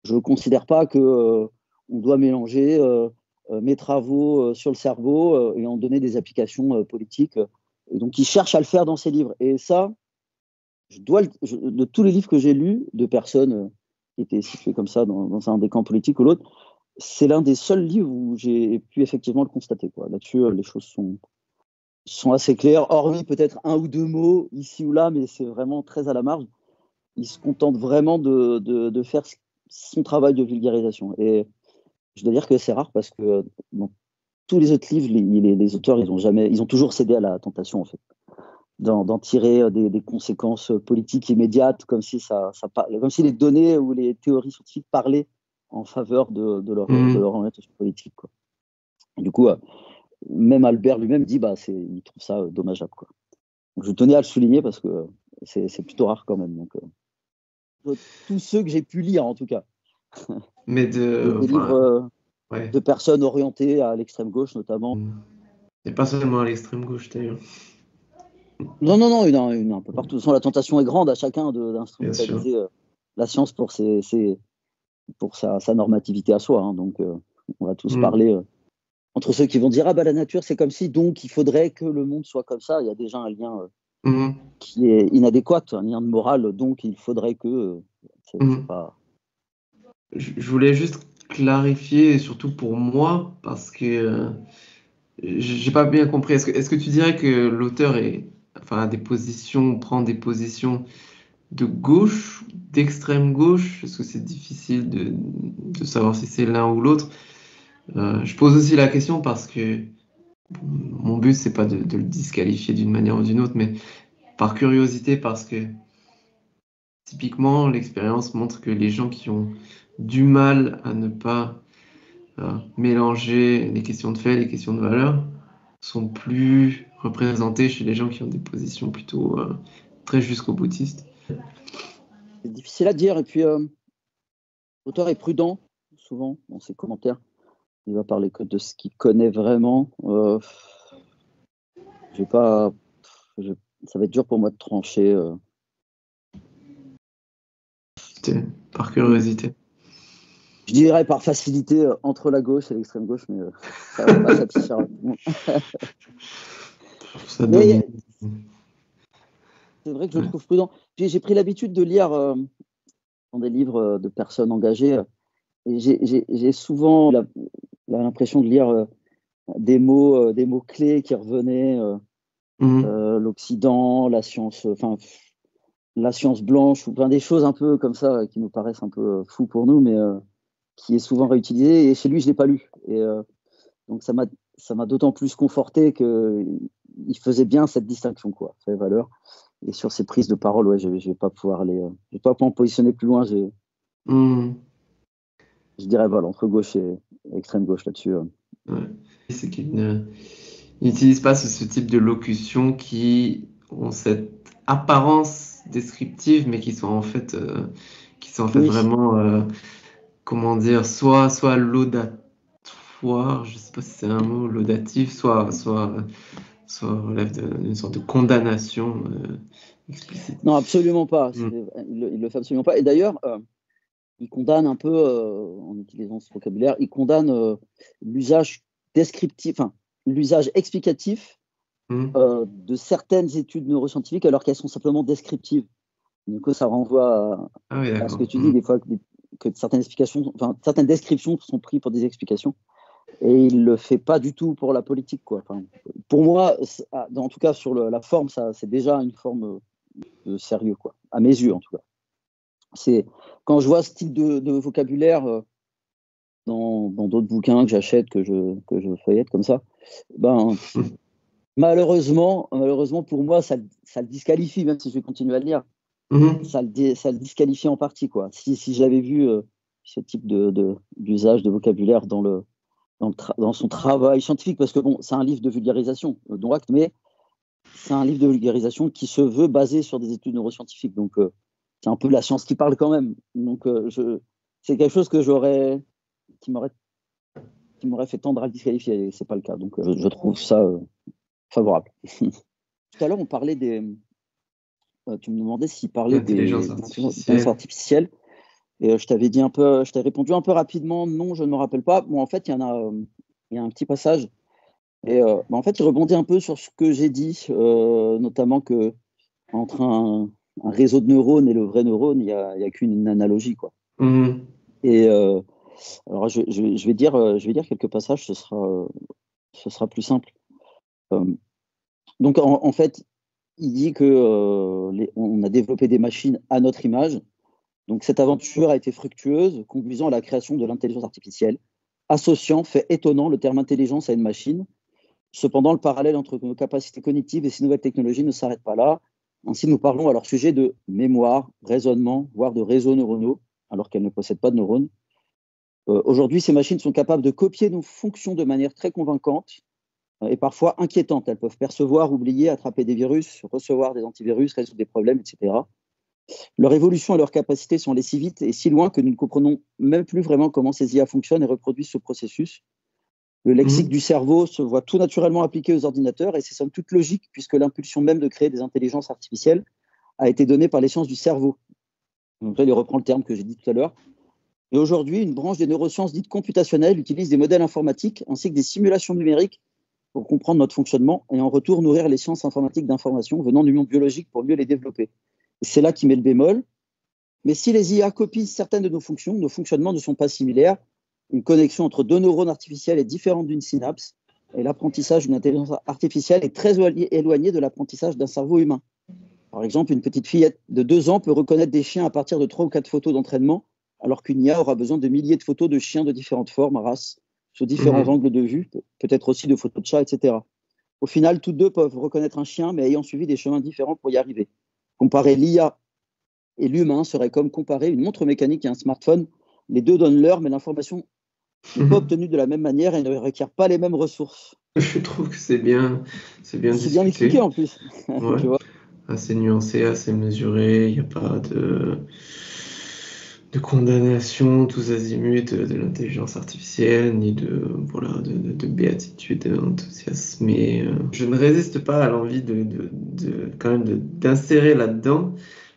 je ne considère pas que on doit mélanger mes travaux sur le cerveau et en donner des applications politiques. Et donc, il cherche à le faire dans ses livres. Et ça, de tous les livres que j'ai lus de personnes qui étaient situées comme ça dans un des camps politiques ou l'autre, c'est l'un des seuls livres où j'ai pu effectivement le constater, quoi. Là-dessus, les choses sont assez claires, hormis peut-être un ou deux mots ici ou là, mais c'est vraiment très à la marge. Il se contente vraiment de faire son travail de vulgarisation. Et je dois dire que c'est rare parce que dans tous les autres livres, les auteurs, ils ont toujours cédé à la tentation, en fait, d'en tirer des conséquences politiques immédiates, comme si les données ou les théories scientifiques parlaient en faveur de Mm. leur orientation politique, quoi. Et du coup, même Albert lui-même dit, il trouve ça dommageable, quoi. Donc, je tenais à le souligner parce que c'est plutôt rare quand même. Donc, tous ceux que j'ai pu lire, en tout cas, Mais des livres enfin, ouais. de personnes orientées à l'extrême gauche, notamment. Mm. Et pas seulement à l'extrême gauche d'ailleurs, Non, non, non, il y en a un peu partout. De toute façon, la tentation est grande à chacun bien sûr. d'instrumentaliser la science pour sa normativité à soi, hein. Donc, on va tous Mm. parler entre ceux qui vont dire, ah bah la nature c'est comme si, donc il faudrait que le monde soit comme ça. Il y a déjà un lien Mm. qui est inadéquat, un lien de morale, donc il faudrait que c'est Mm. pas. Je voulais juste clarifier, surtout pour moi, parce que j'ai pas bien compris. Est-ce que tu dirais que l'auteur enfin, a des positions, prend des positions de gauche, d'extrême gauche? Est-ce que c'est difficile de savoir si c'est l'un ou l'autre? Je pose aussi la question parce que bon, mon but, c'est pas de le disqualifier d'une manière ou d'une autre, mais par curiosité, parce que typiquement, l'expérience montre que les gens qui ont du mal à ne pas mélanger les questions de fait et les questions de valeur sont plus représentés chez les gens qui ont des positions plutôt très jusqu'au boutiste. C'est difficile à dire. Et puis, l'auteur est prudent, souvent, dans ses commentaires. Il va parler que de ce qu'il connaît vraiment. J'ai pas, ça va être dur pour moi de trancher. – – – – – – – – – – – – – – – – – – – – – – – – – – – – – – – – – – – – – – – – – – – – – – – – – – – – – – – – – – – – – – – – – – – – – – – – – – – – – – – – – – – – – – – – – – – – – – – – – – – – – – – – – – – – – – – – – – – – – – – –– – –– –– –– –– –– –– –– –– –– –– –– –– –– –– –– –– – – – – – – – – – – – – – – – – – – – – – – – – – – – – – – – – – – – – – – – – – – – – – – – – – – – – – – – – – – – – – – – – – – – – – – – – – – – – – – – – – – – – – – – – – – – – – – – – – – – – – – – – – – – – – – – – – – – – – – – –– Je dirais par facilité entre la gauche et l'extrême gauche, mais ça va pas satisfaire tout le monde. Ça Mais donne... c'est vrai que je le Ouais. trouve prudent. Puis j'ai pris l'habitude de lire dans des livres de personnes engagées. Et j'ai souvent l'impression de lire des mots clés qui revenaient, Mhm. l'Occident, la science, enfin la science blanche, enfin des choses un peu comme ça qui nous paraissent un peu fous pour nous, mais qui est souvent réutilisé. Et chez lui, je l'ai pas lu. Et donc ça m'a d'autant plus conforté que il faisait bien cette distinction, quoi, fait valeur. Et sur ces prises de parole, ouais, je vais pas pouvoir je vais pas pouvoir me positionner plus loin. Mhm. Je dirais voilà entre gauche et extrême gauche là-dessus. Ouais. C'est qu'il n'utilise pas ce type de locution qui ont cette apparence descriptive, mais qui sont en fait Oui. vraiment, comment dire, soit laudatoire, je sais pas si c'est un mot, laudatif, soit relève d'une sorte de condamnation explicite. Non, absolument pas. Mm. Il le fait absolument pas. Et d'ailleurs, il condamne un peu, en utilisant ce vocabulaire, il condamne l'usage descriptif, enfin, l'usage explicatif Mm. de certaines études neuroscientifiques alors qu'elles sont simplement descriptives. Donc ça renvoie Ah oui, à ce que d'accord. tu dis Mm. des fois que certaines explications, enfin certaines descriptions sont prises pour des explications et il le fait pas du tout pour la politique, quoi. Enfin, pour moi, en tout cas sur la forme, ça c'est déjà une forme de sérieux, quoi. À mes yeux en tout cas. C'est quand je vois ce type de vocabulaire dans d'autres bouquins que j'achète, que je feuillette comme ça, ben malheureusement pour moi ça le disqualifie, même si je vais continuer à le lire. Mhm. Ça le disqualifie en partie, quoi. Si j'avais vu ce type d'usage de vocabulaire dans son travail scientifique, parce que bon, c'est un livre de vulgarisation, dont acte, mais c'est un livre de vulgarisation qui se veut basé sur des études neuroscientifiques. Donc, c'est un peu la science qui parle quand même. Donc, c'est quelque chose qui m'aurait, qui m'aurait fait tendre à le disqualifier, et c'est pas le cas. Donc, je trouve ça favorable. Tout à l'heure, on parlait tu me demandais s'il parlait L'intelligence d'intelligence artificielle. artificielle. Et je t'ai répondu un peu rapidement, non, je ne me rappelle pas. Bon, en fait, il y a un petit passage. Et en fait, il rebondit un peu sur ce que j'ai dit, notamment que entre un réseau de neurones et le vrai neurone, il y a qu'une analogie, quoi. Mhm. Et alors, je vais dire quelques passages, ce sera plus simple. Euh, donc, en fait, il dit que on a développé des machines à notre image. Donc cette aventure a été fructueuse, conduisant à la création de l'intelligence artificielle, associant, fait étonnant, le terme intelligence à une machine. Cependant, le parallèle entre nos capacités cognitives et ces nouvelles technologies ne s'arrête pas là. Ainsi, nous parlons à leur sujet de mémoire, raisonnement, voire de réseaux neuronaux, alors qu'elles ne possèdent pas de neurones. Aujourd'hui, ces machines sont capables de copier nos fonctions de manière très convaincante et parfois inquiétante. Elles peuvent percevoir, oublier, attraper des virus, recevoir des antivirus, résoudre des problèmes, etc. Leur évolution et leurs capacités sont allées si vite et si loin que nous ne comprenons même plus vraiment comment ces IA fonctionnent et reproduisent ce processus. Le lexique Mhm. du cerveau se voit tout naturellement appliqué aux ordinateurs et c'est somme toute logique puisque l'impulsion même de créer des intelligences artificielles a été donnée par les sciences du cerveau. Donc là, il reprend le terme que j'ai dit tout à l'heure. Et aujourd'hui, une branche des neurosciences dites computationnelles utilise des modèles informatiques ainsi que des simulations numériques pour comprendre notre fonctionnement et en retour nourrir les sciences informatiques d'information venant du monde biologique pour mieux les développer. Et c'est là qui met le bémol. Mais si les IA copient certaines de nos fonctions, nos fonctionnements ne sont pas similaires. Une connexion entre deux neurones artificiels est différente d'une synapse et l'apprentissage d'une intelligence artificielle est très éloigné de l'apprentissage d'un cerveau humain. Par exemple, une petite fillette de 2 ans peut reconnaître des chiens à partir de 3 ou 4 photos d'entraînement, alors qu'une IA aura besoin de milliers de photos de chiens de différentes formes, races, sous différents Mhm. angles de vue, peut-être aussi de photos de chats, etc. Au final, toutes deux peuvent reconnaître un chien, mais ayant suivi des chemins différents pour y arriver. Comparer l'IA et l'humain serait comme comparer une montre mécanique et un smartphone. Les deux donnent l'heure, mais l'information n'est pas Mhm. obtenue de la même manière et ne requiert pas les mêmes ressources. Je trouve que c'est bien C'est bien expliqué discuté. en plus, Ouais. tu vois. Assez nuancé, assez mesuré. Il n'y a pas de condamnation tous azimuts de l'intelligence artificielle, ni voilà, de béatitude enthousiasmée. Je ne résiste pas à l'envie quand même d'insérer là-dedans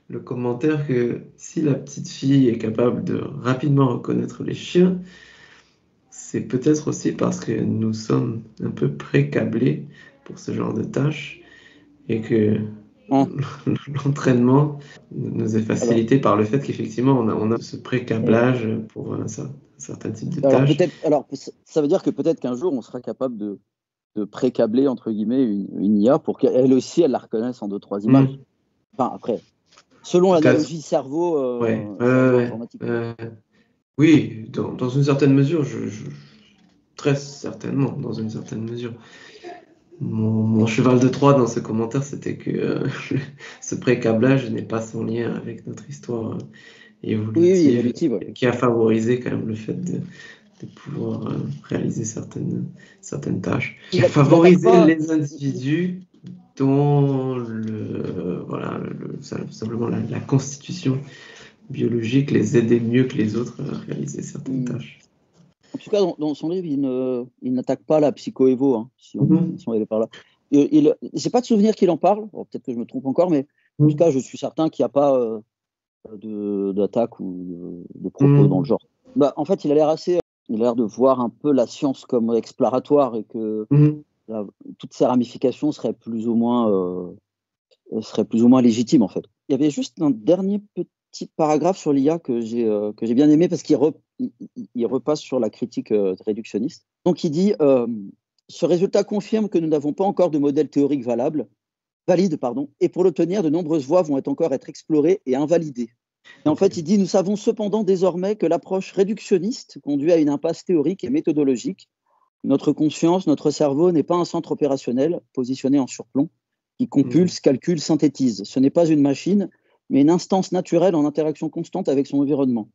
le commentaire que si la petite fille est capable de rapidement reconnaître les chiens, c'est peut-être aussi parce que nous sommes un peu pré-câblés pour ce genre de tâches et que Hein. l'entraînement nous est Alors, facilité par le fait qu'effectivement on a ce pré-câblage pour un certain type de alors tâches. peut-être, alors ça veut dire que peut-être qu'un jour on sera capable de pré-câbler entre guillemets une IA pour qu'elle aussi elle la reconnaisse en 2-3 images. Hmm, Enfin après, selon peut-être, l'analogie cerveau, ouais, cerveau informatique. oui, dans une certaine mesure, très certainement, dans une certaine mesure. Mon cheval de Troie dans ce commentaire, c'était que ce pré-câblage n'est pas sans lien avec notre histoire Oui, oui, évolutive, évolutive. Ouais. qui a favorisé quand même le fait de pouvoir réaliser certaines tâches, qui a Il attaque favorisé pas. les individus dont voilà, simplement la constitution biologique les aidait mieux que les autres à réaliser certaines tâches. En tout cas, dans son livre, il n'attaque pas la psycho-évo, hein, si Mhm. on est par là. J'ai pas de souvenir qu'il en parle. Bon, peut-être que je me trompe encore, mais en tout Mhm. cas, je suis certain qu'il n'y a pas d'attaque ou de propos dans le Mhm. genre. Bah, en fait, il a l'air de voir un peu la science comme exploratoire et que Mhm. là, toutes ces ramifications seraient plus ou moins légitimes, en fait. Il y avait juste un dernier petit paragraphe sur l'IA que j'ai bien aimé parce il repasse sur la critique réductionniste. Donc, il dit ce résultat confirme que nous n'avons pas encore de modèle théorique valide, et pour l'obtenir, de nombreuses voies vont encore être explorées et invalidées. Et en Ok. fait, il dit nous savons cependant désormais que l'approche réductionniste conduit à une impasse théorique et méthodologique. Notre conscience, notre cerveau n'est pas un centre opérationnel positionné en surplomb qui Mhm. compulse, calcule, synthétise. Ce n'est pas une machine, mais une instance naturelle en interaction constante avec son environnement.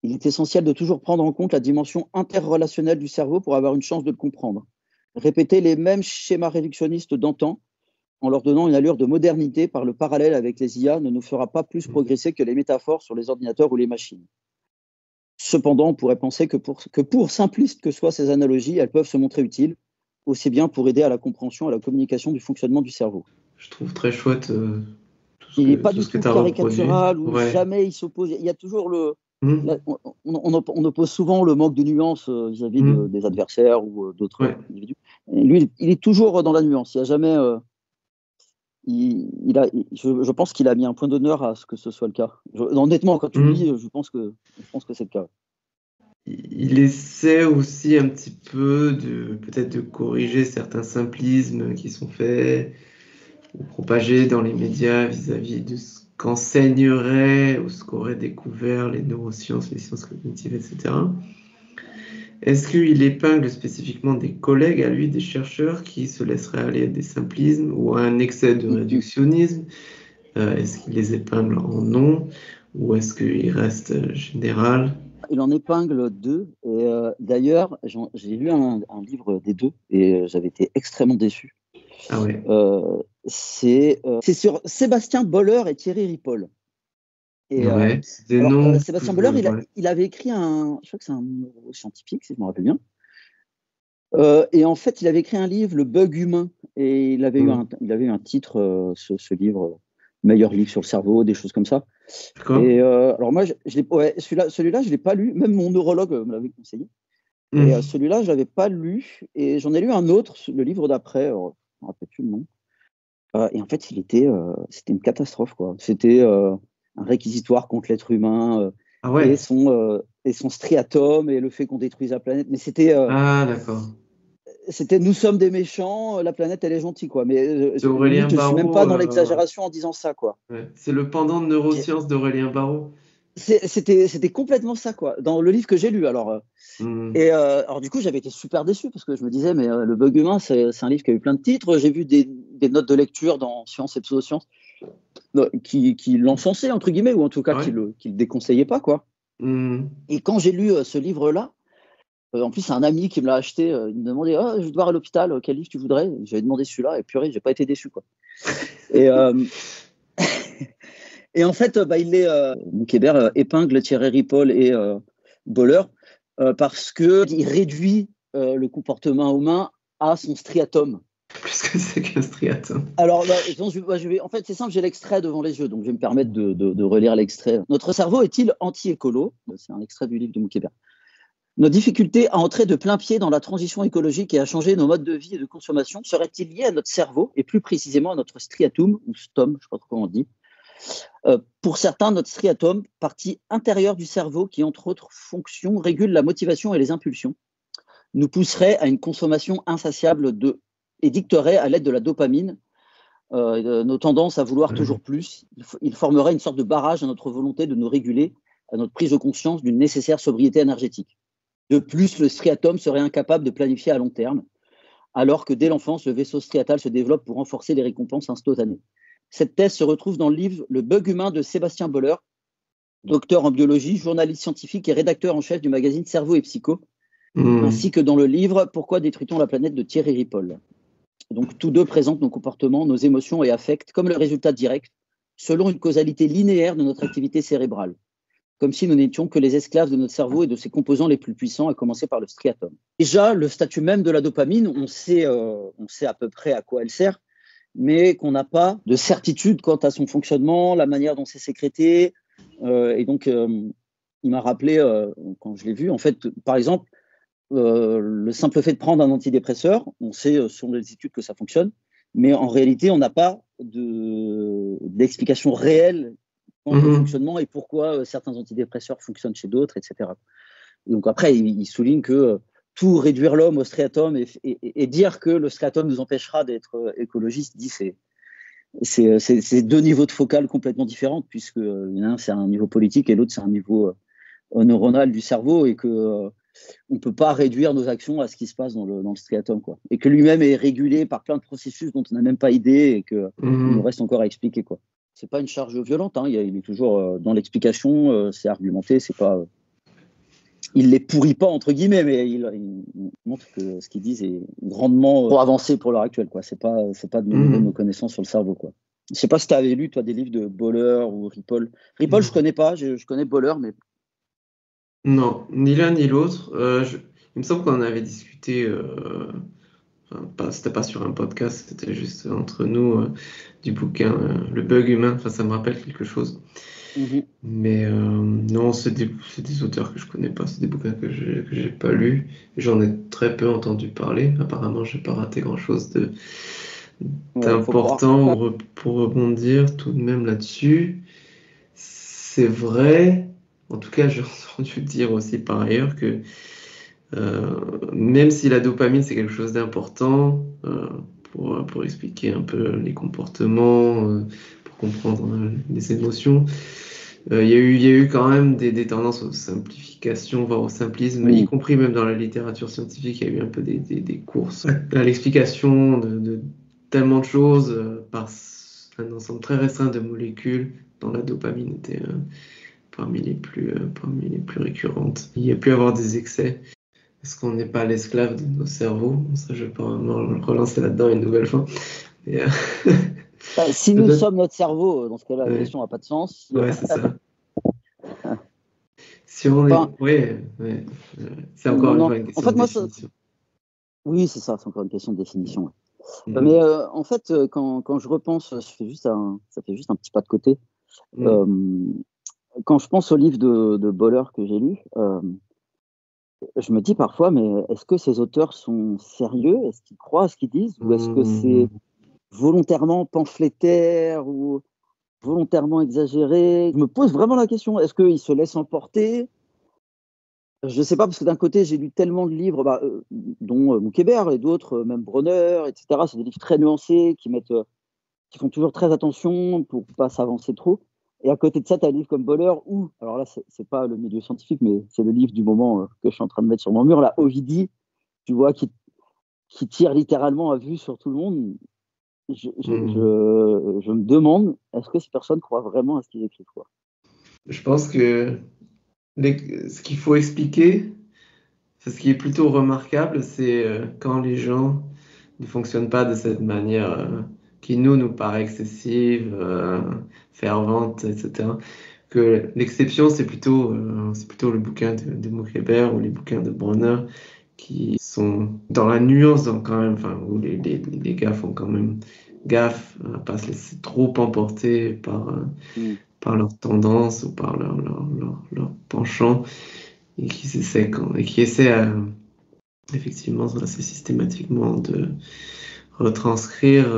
Il est essentiel de toujours prendre en compte la dimension interrelationnelle du cerveau pour avoir une chance de le comprendre. Répéter les mêmes schémas réductionnistes d'antan en leur donnant une allure de modernité par le parallèle avec les IA ne nous fera pas plus progresser que les métaphores sur les ordinateurs ou les machines. Cependant, on pourrait penser que pour simplistes que soient ces analogies, elles peuvent se montrer utiles, aussi bien pour aider à la compréhension et à la communication du fonctionnement du cerveau. Je trouve très chouette Il n'est pas tout du ce que tout tu as reproduit. caricatural ou Ouais. jamais il s'oppose. Il y a toujours Mhm. on oppose souvent le manque de nuance vis-à-vis Mhm. des adversaires ou d'autres Ouais. individus. Et lui, il est toujours dans la nuance. Il y a jamais. Je pense qu'il a mis un point d'honneur à ce que ce soit le cas. Honnêtement, quand tu le lis, Mhm. je pense que c'est le cas. Il essaie aussi un petit peu peut-être de corriger certains simplismes qui sont faits ou propagés dans les médias vis-à-vis de ce qu'enseigneraient ou ce qu'auraient découvert les neurosciences, les sciences cognitives, etc. Est-ce qu'il épingle spécifiquement des collègues à lui, des chercheurs qui se laisseraient aller à des simplismes ou à un excès de réductionnisme? Est-ce qu'il les épingle en nom ou est-ce qu'il reste général? Il en épingle deux. Et d'ailleurs, j'ai lu un livre des deux et j'avais été extrêmement déçu. Ah ouais. C'est sur Sébastien Boller et Thierry Ripoll. Et Ouais, c'est des noms que Sébastien Boller, ouais. il avait écrit je crois que c'est un neuroscientifique, si je me rappelle bien. Et en fait, il avait écrit un livre, Le bug humain, et il avait eu un titre, ce livre, meilleur livre sur le cerveau, des choses comme ça. D'accord. Et alors moi, celui-là, je l'ai pas lu. Même mon neurologue me l'avait conseillé. Et Hmm. celui-là, je l'avais pas lu. Et j'en ai lu un autre, le livre d'après. Je me rappelle plus le nom. Et en fait, c'était une catastrophe, quoi. C'était un réquisitoire contre l'être humain Ah ouais. et son striatum et le fait qu'on détruise la planète. Mais Ah d'accord. c'était nous sommes des méchants, la planète elle est gentille, quoi. Mais C'est Aurélien limite, je suis même pas Barraud. dans l'exagération en disant ça, quoi. Ouais. C'est le pendant de Puis, neurosciences d'Aurélien Barraud. c'était complètement ça, quoi. Dans le livre que j'ai lu, alors. Hmm. Alors du coup, j'avais été super déçu parce que je me disais, mais le bug humain, c'est un livre qui a eu plein de titres. J'ai vu des notes de lecture dans Science et Pseudosciences qui l'encensaient, entre guillemets, ou en tout cas Ouais. qui le déconseillaient pas, quoi. Hmm. Et quand j'ai lu ce livre-là, en plus, c'est un ami qui me l'a acheté. Il me demandait, ah, je vais te voir à l'hôpital, quel livre tu voudrais? J'avais demandé celui-là, et purée, j'ai pas été déçu, quoi. Et, et en fait, Hébert épingle Thierry Ripoll et Boller parce qu'il réduit le comportement humain à son striatum. Plus que c'est qu'un striatum. Alors, en fait, c'est simple, j'ai l'extrait devant les yeux, donc je vais me permettre de relire l'extrait. Notre cerveau est-il anti-écolo? C'est un extrait du livre de Moukébert. Nos difficultés à entrer de plein pied dans la transition écologique et à changer nos modes de vie et de consommation seraient-ils liées à notre cerveau et plus précisément à notre striatum ou stom, je ne sais pas trop comment on dit. Pour certains, notre striatum, partie intérieure du cerveau qui, entre autres fonctions, régule la motivation et les impulsions, nous pousserait à une consommation insatiable et dicterait à l'aide de la dopamine nos tendances à vouloir toujours plus. Il formerait une sorte de barrage à notre volonté de nous réguler, à notre prise de conscience d'une nécessaire sobriété énergétique. De plus, le striatum serait incapable de planifier à long terme, alors que dès l'enfance, le vaisseau striatal se développe pour renforcer les récompenses instantanées. Cette thèse se retrouve dans le livre Le bug humain de Sébastien Boller, docteur en biologie, journaliste scientifique et rédacteur en chef du magazine Cerveau et Psycho, ainsi que dans le livre Pourquoi détruit-on la planète de Thierry Ripoll. Donc, tous deux présentent nos comportements, nos émotions et affects comme le résultat direct, selon une causalité linéaire de notre activité cérébrale, comme si nous n'étions que les esclaves de notre cerveau et de ses composants les plus puissants, à commencer par le striatum. Déjà, le statut même de la dopamine, on sait à peu près à quoi elle sert, mais qu'on n'a pas de certitude quant à son fonctionnement, la manière dont c'est sécrété. Et donc, il m'a rappelé, quand je l'ai vu, en fait, par exemple, le simple fait de prendre un antidépresseur, on sait sur les études que ça fonctionne, mais en réalité, on n'a pas d'explication réelle quant au fonctionnement et pourquoi certains antidépresseurs fonctionnent chez d'autres, etc. Et donc après, il souligne que tout réduire l'homme au striatum et dire que le striatum nous empêchera d'être écologiste, dit c'est deux niveaux de focale complètement différents, puisque l'un c'est un niveau politique et l'autre c'est un niveau neuronal du cerveau, et que on ne peut pas réduire nos actions à ce qui se passe dans le striatum, quoi. Et que lui-même est régulé par plein de processus dont on n'a même pas idée et qu'il nous reste encore à expliquer, quoi. C'est pas une charge violente, hein. Il est toujours dans l'explication, c'est argumenté, c'est pas. Il les pourrit pas entre guillemets, mais il montre que ce qu'ils disent est grandement trop avancé pour l'heure actuelle, quoi. C'est pas de nos connaissances sur le cerveau, quoi. Je sais pas si tu avais lu toi des livres de Boller ou Ripoll. Ripoll, je connais pas, je connais Boller, mais non, ni l'un ni l'autre. Il me semble qu'on en avait discuté. C'était pas sur un podcast, c'était juste entre nous, du bouquin Le bug humain. Enfin, ça me rappelle quelque chose. Mais non, c'est des auteurs que je connais pas, c'est des bouquins que j'ai pas lus. J'en ai très peu entendu parler. Apparemment, j'ai pas raté grand-chose d'important pour rebondir tout de même là-dessus. C'est vrai, en tout cas, j'ai entendu dire aussi par ailleurs que même si la dopamine c'est quelque chose d'important pour expliquer un peu les comportements, pour comprendre les émotions, il y a eu quand même des tendances aux simplifications, voire au simplisme, y compris même dans la littérature scientifique, il y a eu un peu des courses à l'explication de tellement de choses par un ensemble très restreint de molécules, dont la dopamine était parmi les plus récurrentes. Il y a pu y avoir des excès. Est-ce qu'on n'est pas l'esclave de nos cerveaux? Ça, je vais pas me relancer là-dedans une nouvelle fois. Mais, si nous sommes notre cerveau, dans ce cas-là, la question n'a pas de sens. Ouais, c'est ça. Si on est... c'est encore une question de définition. Oui, c'est ça, c'est encore une question de définition. Mais en fait, quand je repense, ça fait juste un petit pas de côté. Quand je pense au livre de Boller que j'ai lu, je me dis parfois, mais est-ce que ces auteurs sont sérieux? Est-ce qu'ils croient à ce qu'ils disent? Ou est-ce que c'est volontairement pamphlétaire ou volontairement exagéré? Je me pose vraiment la question. Est-ce qu'ils se laissent emporter? Je ne sais pas, parce que d'un côté, j'ai lu tellement de livres, dont Moukébert et d'autres, même Bronner, etc. C'est des livres très nuancés qui font toujours très attention pour ne pas s'avancer trop. Et à côté de ça, tu as un livre comme Boller où, alors là, c'est pas le milieu scientifique, mais c'est le livre du moment que je suis en train de mettre sur mon mur, là, Ovidie, tu vois, qui tire littéralement à vue sur tout le monde. Je me demande, est-ce que ces personnes croient vraiment à ce qu'ils écrivent, quoi? Je pense que ce qu'il faut expliquer, ce qui est plutôt remarquable, c'est quand les gens ne fonctionnent pas de cette manière qui nous paraît excessive, fervente, etc. Que l'exception, c'est plutôt le bouquin de Moukébert ou les bouquins de Bronner qui sont dans la nuance, donc quand même, enfin, où les gars font quand même gaffe à pas se laisser trop emporter par leur tendance ou par leur penchant, et qui essaient effectivement assez systématiquement de retranscrire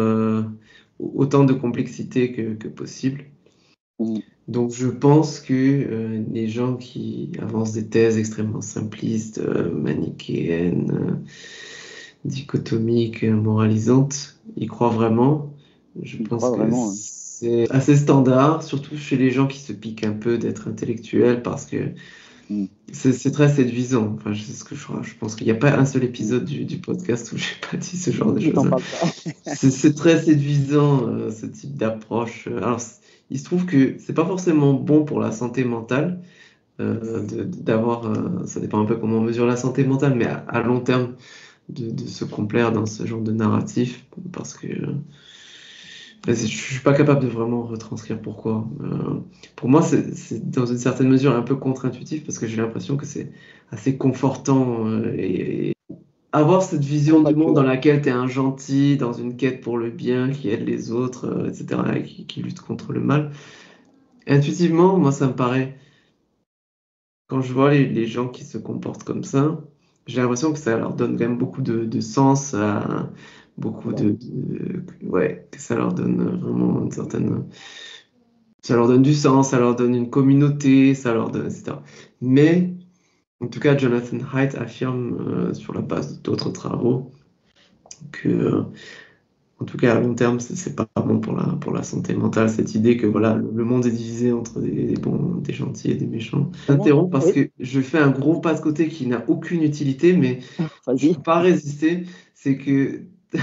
autant de complexité que possible. Donc je pense que les gens qui avancent des thèses extrêmement simplistes, manichéennes, dichotomiques, moralisantes, ils croient vraiment. Je pense que c'est assez standard, surtout chez les gens qui se piquent un peu d'être intellectuels, parce que c'est très séduisant. Enfin, c'est ce que je crois. Je pense qu'il n'y a pas un seul épisode du podcast où j'ai pas dit ce genre de choses. C'est très séduisant, ce type d'approche. Alors, il se trouve que c'est pas forcément bon pour la santé mentale d'avoir. Ça dépend un peu comment on mesure la santé mentale, mais à long terme, de se complaire dans ce genre de narratif, parce que je suis pas capable de vraiment retranscrire pourquoi. Pour moi, c'est dans une certaine mesure un peu contre-intuitif, parce que j'ai l'impression que c'est assez confortant et avoir cette vision du monde dans laquelle tu es un gentil, dans une quête pour le bien, qui aide les autres, etc., et qui lutte contre le mal. Intuitivement, moi, ça me paraît, quand je vois les gens qui se comportent comme ça, j'ai l'impression que ça leur donne quand même beaucoup de sens, beaucoup ouais, que ça leur donne vraiment une certaine. Ça leur donne du sens, ça leur donne une communauté, ça leur donne, etc. Mais, en tout cas, Jonathan Haidt affirme, sur la base d'autres travaux, que, en tout cas, à long terme, c'est pas bon pour la santé mentale, cette idée que voilà, le monde est divisé entre des bons, des gentils et des méchants. Je t'interromps parce que je fais un gros pas de côté qui n'a aucune utilité, mais je ne peux pas résister. C'est que tu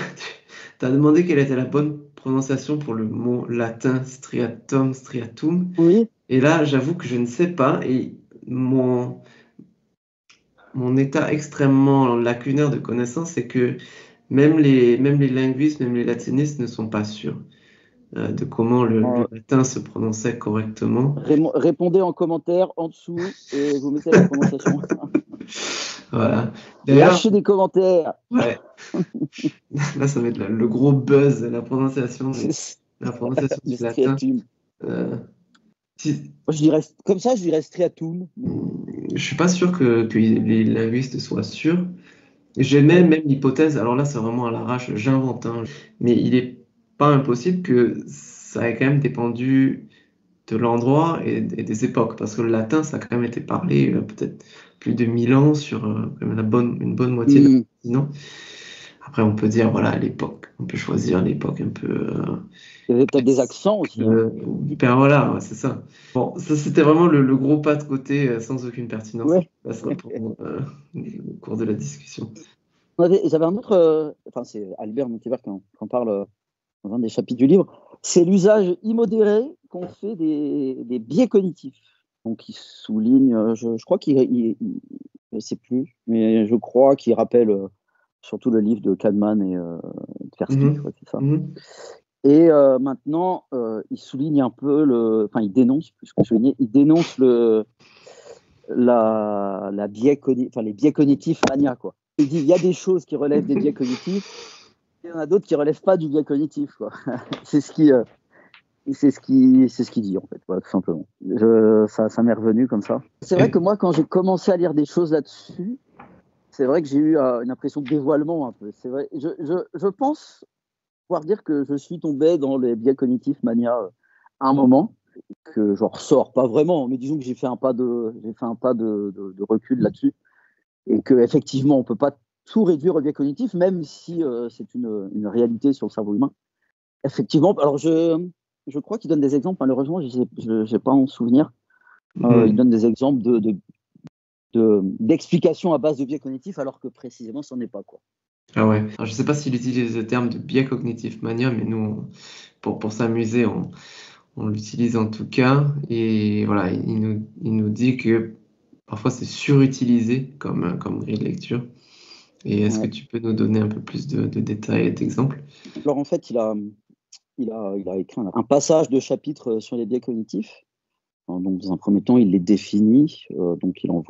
as demandé quelle était la bonne prononciation pour le mot latin striatum. Oui. Et là, j'avoue que je ne sais pas. Et mon état extrêmement lacunaire de connaissance, c'est que même les linguistes, même les latinistes ne sont pas sûrs de comment le latin se prononçait correctement. Répondez en commentaire en dessous et vous mettez la prononciation. Voilà. Lâchez des commentaires. Ouais. Là, ça va être le gros buzz, la prononciation du latin. Moi, je dirais striatum. Je suis pas sûr que les linguistes soient sûrs. J'ai même l'hypothèse, alors là c'est vraiment à l'arrache, j'invente, hein, mais il est pas impossible que ça ait quand même dépendu de l'endroit et des époques, parce que le latin ça a quand même été parlé peut-être plus de 1000 ans sur une bonne moitié de la continent. Après on peut dire voilà l'époque, on peut choisir l'époque un peu. Il y avait peut-être des accents aussi. Ben voilà, ouais, c'est ça. Bon, ça c'était vraiment le gros pas de côté sans aucune pertinence. Ça sera pour au cours de la discussion. J'avais un autre, c'est Albert Montivert qui en parle dans un des chapitres du livre, c'est l'usage immodéré qu'on fait des biais cognitifs. Donc il souligne, je crois qu'il je ne sais plus, mais je crois qu'il rappelle surtout le livre de Kahneman et Tversky, je crois que c'est ça. Et maintenant, il souligne un peu il dénonce, plus que souligner, il dénonce les biais cognitifs mania, quoi. Il dit il y a des choses qui relèvent des biais cognitifs, il y en a d'autres qui relèvent pas du biais cognitif, quoi. C'est ce qu'il dit en fait, voilà, tout simplement. Ça m'est revenu comme ça. C'est vrai que moi, quand j'ai commencé à lire des choses là-dessus, c'est vrai que j'ai eu une impression de dévoilement un peu. C'est vrai, je pense pouvoir dire que je suis tombé dans les biais cognitifs mania à un moment, que je ressors pas vraiment, mais disons que j'ai fait un pas de recul là-dessus, et que effectivement on peut pas tout réduire au biais cognitif, même si c'est une réalité sur le cerveau humain. Effectivement, alors je crois qu'il donne des exemples, malheureusement je n'ai pas en souvenir. Il donne des exemples d'explications à base de biais cognitifs, alors que précisément ce n'en est pas, quoi. Ah ouais. Alors, je ne sais pas s'il utilise le terme de biais cognitif mania, mais nous, pour s'amuser, on l'utilise en tout cas. Et voilà, il nous dit que parfois c'est surutilisé comme grille de lecture. Et est-ce que tu peux nous donner un peu plus de détails et d'exemples? Alors en fait, il a écrit un passage de chapitre sur les biais cognitifs. Donc dans un premier temps, il les définit. Donc il en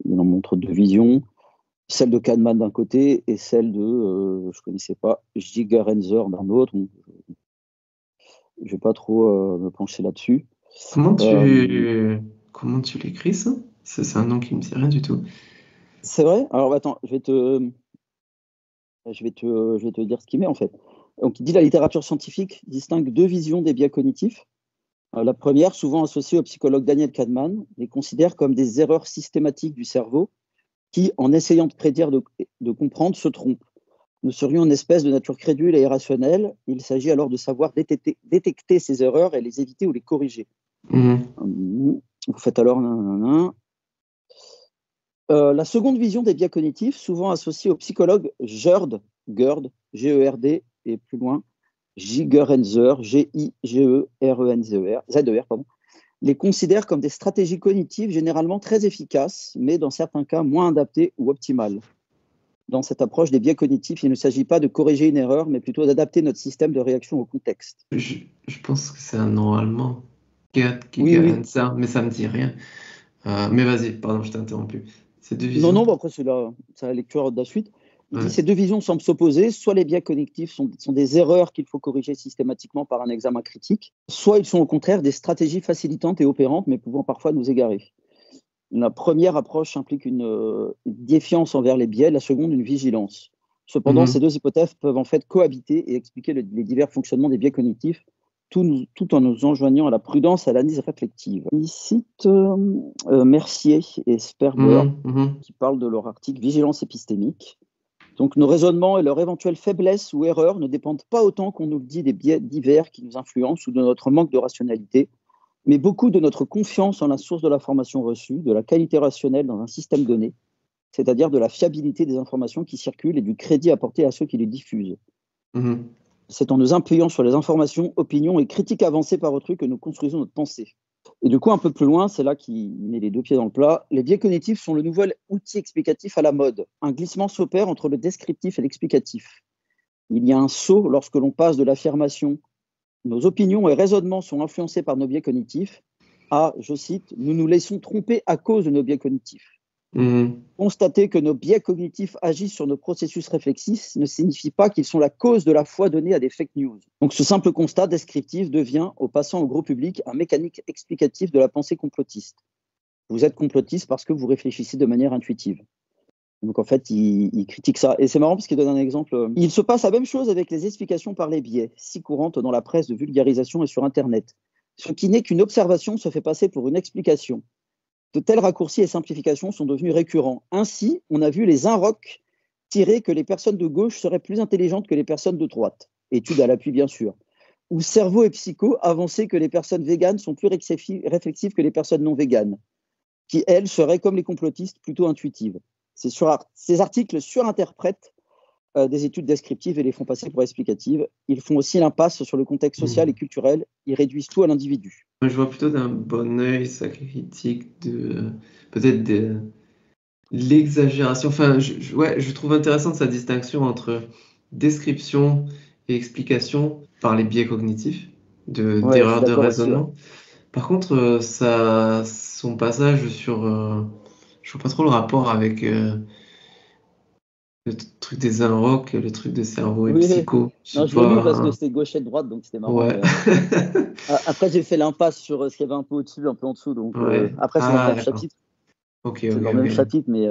montre deux visions. celle de Kahneman d'un côté et celle de, je connaissais pas, Gigerenzer d'un autre. Je vais pas trop me pencher là-dessus. Comment Euh, comment tu l'écris ça? C'est un nom qui me dit rien du tout. c'est vrai? Alors attends, je vais te dire ce qu'il met en fait. Donc il dit la littérature scientifique distingue deux visions des biais cognitifs. La première, souvent associée au psychologue Daniel Kahneman, les considère comme des erreurs systématiques du cerveau qui, en essayant de prédire, de comprendre, se trompent. Nous serions une espèce de nature crédule et irrationnelle. Il s'agit alors de savoir détecter ces erreurs et les éviter ou les corriger. Mhm. Vous faites alors la seconde vision des biais cognitifs, souvent associée au psychologue Gerd, G-E-R-D, et plus loin, Gigerenzer, G-I-G-E-R-E-N-Z-E-R, pardon, les considère comme des stratégies cognitives généralement très efficaces, mais dans certains cas moins adaptées ou optimales. Dans cette approche des biais cognitifs, il ne s'agit pas de corriger une erreur, mais plutôt d'adapter notre système de réaction au contexte. Je pense que c'est un nom allemand. Gerd Oui, oui. Gigerenzer, mais ça me dit rien. Mais vas-y, pardon, je t'ai interrompu. Ces deux Non, visions? non, après, c'est la lecture de la suite. Il dit Ouais. ces deux visions semblent s'opposer. Soit les biais cognitifs sont des erreurs qu'il faut corriger systématiquement par un examen critique, soit ils sont au contraire des stratégies facilitantes et opérantes, mais pouvant parfois nous égarer. La première approche implique une défiance envers les biais, la seconde, une vigilance. Cependant, ces Mhm. deux hypothèses peuvent en fait cohabiter et expliquer les divers fonctionnements des biais cognitifs, tout en nous enjoignant à la prudence et à l'analyse réflexive. Il cite Mercier et Sperber, Mhm. Mhm. qui parlent de leur article Vigilance épistémique. Donc, nos raisonnements et leur éventuelle faiblesse ou erreur ne dépendent pas autant qu'on nous le dit des biais divers qui nous influencent ou de notre manque de rationalité, mais beaucoup de notre confiance en la source de l'information reçue, de la qualité rationnelle dans un système donné, c'est-à-dire de la fiabilité des informations qui circulent et du crédit apporté à ceux qui les diffusent. Mhm. C'est en nous appuyant sur les informations, opinions et critiques avancées par autrui que nous construisons notre pensée. Et du coup, un peu plus loin, c'est là qu'il met les deux pieds dans le plat. Les biais cognitifs sont le nouvel outil explicatif à la mode. Un glissement s'opère entre le descriptif et l'explicatif. Il y a un saut lorsque l'on passe de l'affirmation nos opinions et raisonnements sont influencés par nos biais cognitifs à, je cite, nous nous laissons tromper à cause de nos biais cognitifs. Mhm. Constater que nos biais cognitifs agissent sur nos processus réflexifs ne signifie pas qu'ils sont la cause de la foi donnée à des fake news. Donc ce simple constat descriptif devient, au passant au gros public, un mécanique explicatif de la pensée complotiste. Vous êtes complotiste parce que vous réfléchissez de manière intuitive. Donc en fait, il critique ça. Et c'est marrant parce qu'il donne un exemple. Il se passe la même chose avec les explications par les biais, si courantes dans la presse de vulgarisation et sur Internet. Ce qui n'est qu'une observation se fait passer pour une explication. De tels raccourcis et simplifications sont devenus récurrents. Ainsi, on a vu les inrocks tirer que les personnes de gauche seraient plus intelligentes que les personnes de droite. Étude à l'appui, bien sûr. Ou cerveau et psycho avancer que les personnes véganes sont plus réflexives que les personnes non véganes, qui, elles, seraient, comme les complotistes, plutôt intuitives. Ces articles surinterprètent des études descriptives et les font passer pour explicatives. Ils font aussi l'impasse sur le contexte social et Mhm. culturel. Ils réduisent tout à l'individu. Moi, je vois plutôt d'un bon œil sa critique de peut-être de l'exagération. Enfin, ouais, je trouve intéressante sa distinction entre description et explication par les biais cognitifs Ouais, je suis d'erreurs de d'accord aussi. Ouais. raisonnement. Par contre, son passage sur, je vois pas trop le rapport avec le truc des inrocks, le truc de cerveau et Oui, psycho. Je sais non, je l'ai lu pas, parce que hein. c'était gauche et droite, donc c'était marrant. Ouais. Mais après, j'ai fait l'impasse sur ce qu'il y avait un peu au-dessus, un peu en dessous. Donc Ouais. après, c'est dans le Ah, même d'accord. chapitre. Ok, C'est ok, dans le même ok. chapitre, mais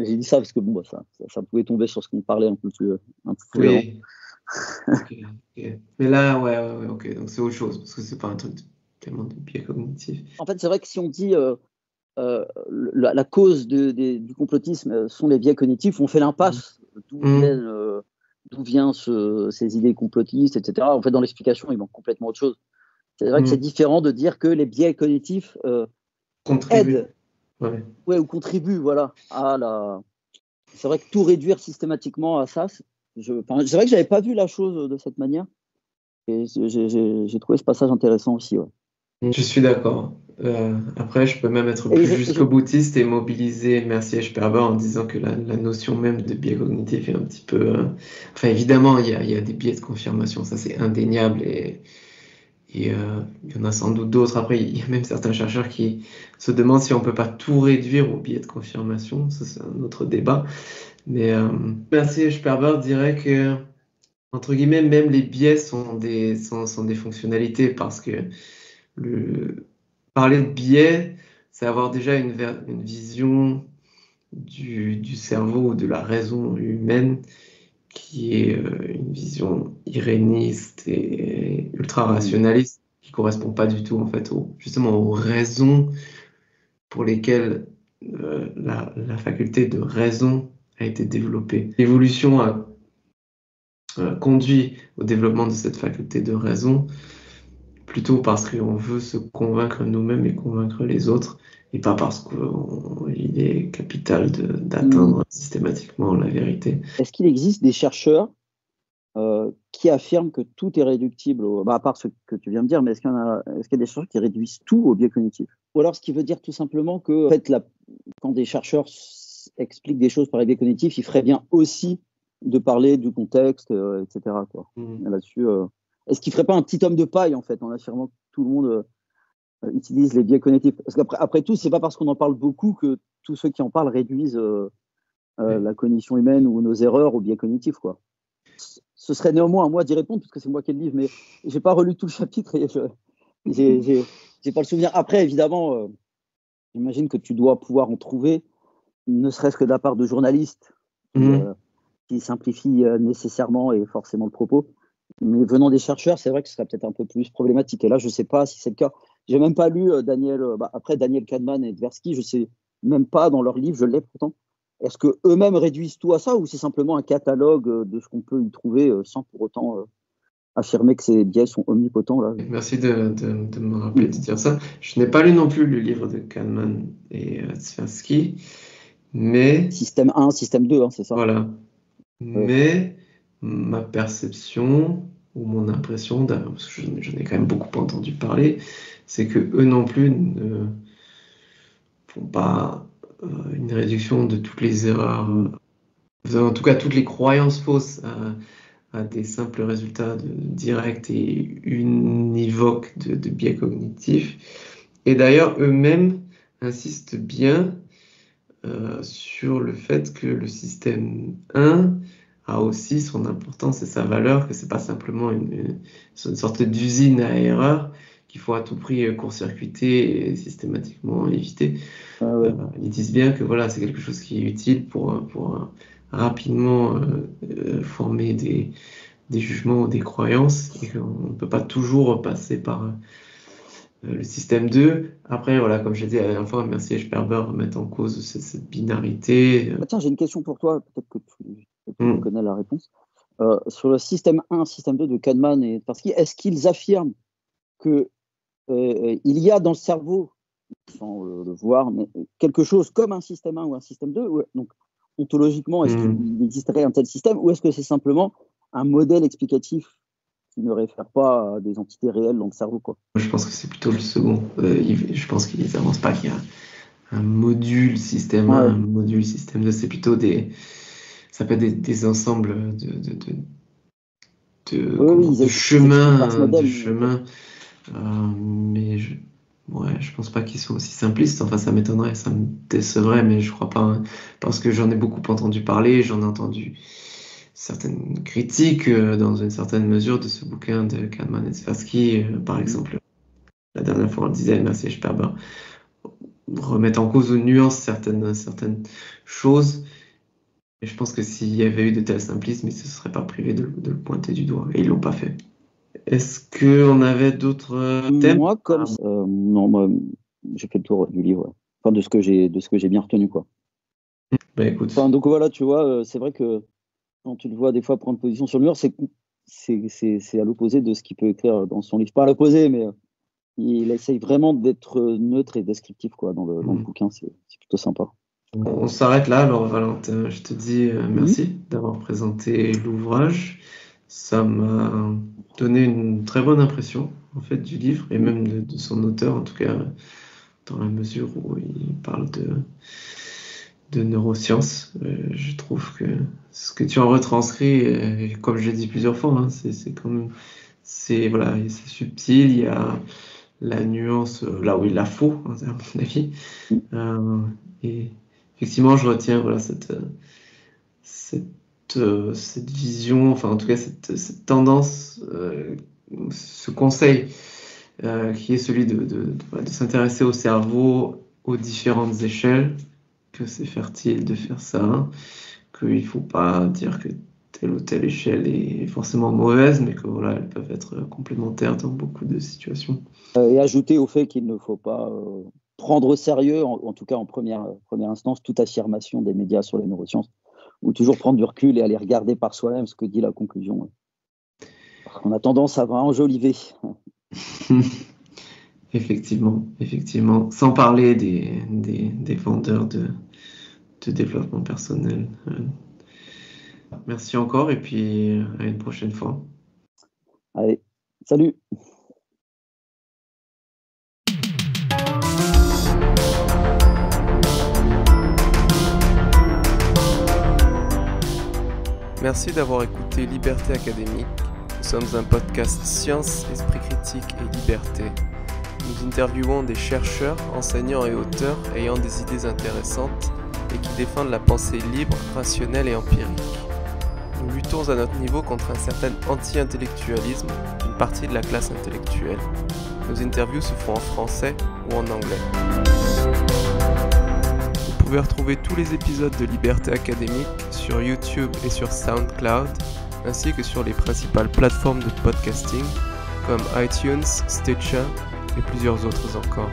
j'ai dit ça parce que bon, bah, ça pouvait tomber sur ce qu'on parlait un peu plus avant. Oui. Ok, ok. Mais là, ouais, ouais, ouais, ok. Donc c'est autre chose, parce que c'est pas un truc tellement de biais cognitif. En fait, c'est vrai que si on dit la cause du complotisme sont les biais cognitifs, on fait Mhm. l'impasse d'où viennent ces idées complotistes, etc. En fait, dans l'explication, il manque complètement autre chose. C'est vrai que c'est Mhm. différent de dire que les biais cognitifs Contribuer. aident Ouais. ou contribuent voilà, C'est vrai que tout réduire systématiquement à ça, c'est vrai que j'avais pas vu la chose de cette manière. Et j'ai trouvé ce passage intéressant aussi. Ouais. Je suis d'accord. Après, je peux même être Et plus jusqu'au boutiste et mobiliser Mercier Sperber en disant que la notion même de biais cognitif est un petit peu. Enfin, évidemment, il y a des biais de confirmation, ça c'est indéniable Et il y en a sans doute d'autres. Après, il y a même certains chercheurs qui se demandent si on peut pas tout réduire au biais de confirmation. Ça, c'est un autre débat. Mais Mercier Sperber dirait que, entre guillemets, même les biais sont des fonctionnalités parce que parler de biais, c'est avoir déjà une vision du cerveau ou de la raison humaine qui est une vision iréniste et ultra rationaliste qui correspond pas du tout en fait justement aux raisons pour lesquelles la faculté de raison a été développée. L'évolution a conduit au développement de cette faculté de raison plutôt parce qu'on veut se convaincre nous-mêmes et convaincre les autres, et pas parce qu'il est capital d'atteindre systématiquement la vérité. Est-ce qu'il existe des chercheurs qui affirment que tout est réductible, à part ce que tu viens de dire, mais est-ce qu'il y a des chercheurs qui réduisent tout au biais cognitif? Ou alors ce qui veut dire tout simplement que en fait, quand des chercheurs expliquent des choses par les biais cognitifs, il ferait bien aussi de parler du contexte, etc. Quoi. Là-dessus, est-ce qu'il ne ferait pas un petit homme de paille en fait en affirmant que tout le monde utilise les biais cognitifs? Parce qu'après tout, c'est pas parce qu'on en parle beaucoup que tous ceux qui en parlent réduisent la cognition humaine ou nos erreurs au biais cognitif, quoi. Ce serait néanmoins à moi d'y répondre parce que c'est moi qui ai le livre, mais j'ai pas relu tout le chapitre et j'ai pas le souvenir. Après, évidemment, j'imagine que tu dois pouvoir en trouver, ne serait-ce que de la part de journalistes qui simplifient nécessairement et forcément le propos. Mais venant des chercheurs, c'est vrai que ce serait peut-être un peu plus problématique. Et là, je sais pas si c'est le cas. J'ai même pas lu Daniel Kahneman et Tversky, je sais même pas dans leur livre, je l'ai pourtant. Est-ce qu'eux-mêmes réduisent tout à ça ou c'est simplement un catalogue de ce qu'on peut y trouver sans pour autant affirmer que ces biais sont omnipotents là? Merci de me rappeler de dire ça. Je n'ai pas lu non plus le livre de Kahneman et Tversky, mais... Système 1, système 2, c'est ça. Voilà. Mais ma perception ou mon impression, parce que j'en ai quand même beaucoup entendu parler, c'est que eux non plus ne font pas une réduction de toutes les erreurs, en tout cas toutes les croyances fausses à des simples résultats directs et univoques de biais cognitifs. Et d'ailleurs, eux-mêmes insistent bien sur le fait que le système 1 a aussi son importance et sa valeur, que c'est pas simplement une sorte d'usine à erreur qu'il faut à tout prix court-circuiter et systématiquement éviter. Ils disent bien que voilà, c'est quelque chose qui est utile pour rapidement former des jugements ou des croyances et qu'on ne peut pas toujours passer par le système 2. Après, voilà, comme j'ai dit à la dernière fois, Mercier et Sperber remettent en cause cette binarité. Tiens, j'ai une question pour toi, peut-être que tu connais la réponse. Sur le système 1, système 2 de Kahneman et Tversky, est-ce qu'ils affirment qu'il y a dans le cerveau, sans le voir, mais quelque chose comme un système 1 ou un système 2 donc, ontologiquement, est-ce qu'il existerait un tel système ou est-ce que c'est simplement un modèle explicatif qui ne réfère pas à des entités réelles dans le cerveau, quoi? Je pense que c'est plutôt le second. Je pense qu'ils n'avancent pas qu'il y a un module système 1, un module système 2. C'est plutôt ça peut être des ensembles de chemins. Mais je pense pas qu'ils soient aussi simplistes. Enfin, ça m'étonnerait, ça me décevrait, mais je crois pas. Hein, parce que j'en ai beaucoup entendu parler, j'en ai entendu certaines critiques dans une certaine mesure de ce bouquin de Kahneman et Tversky, par exemple. La dernière fois, on le disait, Mercier et Sperber remettent en cause aux nuances certaines choses. Et je pense que s'il y avait eu de tels simplismes, ils ne se seraient pas privés de le pointer du doigt. Et ils ne l'ont pas fait. Est-ce qu'on avait d'autres thèmes? Moi, non, moi, j'ai fait le tour du livre. Ouais. Enfin, de ce que j'ai bien retenu, quoi. Bah, écoute. Enfin, donc voilà, tu vois, c'est vrai que quand tu le vois des fois prendre position sur le mur, c'est à l'opposé de ce qu'il peut écrire dans son livre. Pas à l'opposé, mais il essaye vraiment d'être neutre et descriptif, quoi, dans le bouquin. C'est plutôt sympa. On s'arrête là, alors Valentin, je te dis merci d'avoir présenté l'ouvrage. Ça m'a donné une très bonne impression en fait du livre et même de son auteur, en tout cas dans la mesure où il parle de neurosciences. Je trouve que ce que tu en retranscris, comme je l'ai dit plusieurs fois, hein, c'est quand même voilà, c'est subtil, il y a la nuance là où il la faut, hein, à mon avis. Et effectivement, je retiens voilà, cette vision, enfin en tout cas cette tendance, ce conseil qui est celui de s'intéresser au cerveau aux différentes échelles, que c'est fertile de faire ça, qu'il ne faut pas dire que telle ou telle échelle est forcément mauvaise, mais que voilà, elles peuvent être complémentaires dans beaucoup de situations. Et ajouter au fait qu'il ne faut pas prendre au sérieux, en tout cas en première instance, toute affirmation des médias sur les neurosciences, ou toujours prendre du recul et aller regarder par soi-même ce que dit la conclusion. Parce qu'on a tendance à enjoliver. Effectivement. Sans parler des vendeurs de développement personnel. Merci encore et puis à une prochaine fois. Allez, salut! Merci d'avoir écouté Liberté Académique. Nous sommes un podcast science, esprit critique et liberté. Nous interviewons des chercheurs, enseignants et auteurs ayant des idées intéressantes et qui défendent la pensée libre, rationnelle et empirique. Nous luttons à notre niveau contre un certain anti-intellectualisme d'une partie de la classe intellectuelle. Nos interviews se font en français ou en anglais. Vous pouvez retrouver tous les épisodes de Liberté Académique sur YouTube et sur SoundCloud, ainsi que sur les principales plateformes de podcasting comme iTunes, Stitcher et plusieurs autres encore.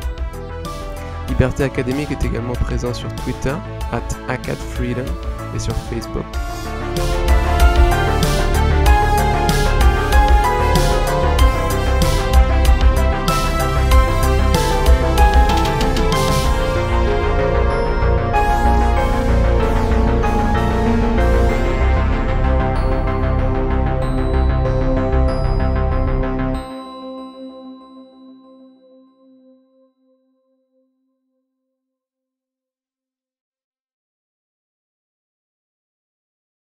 Liberté Académique est également présent sur Twitter @acadfreedom et sur Facebook.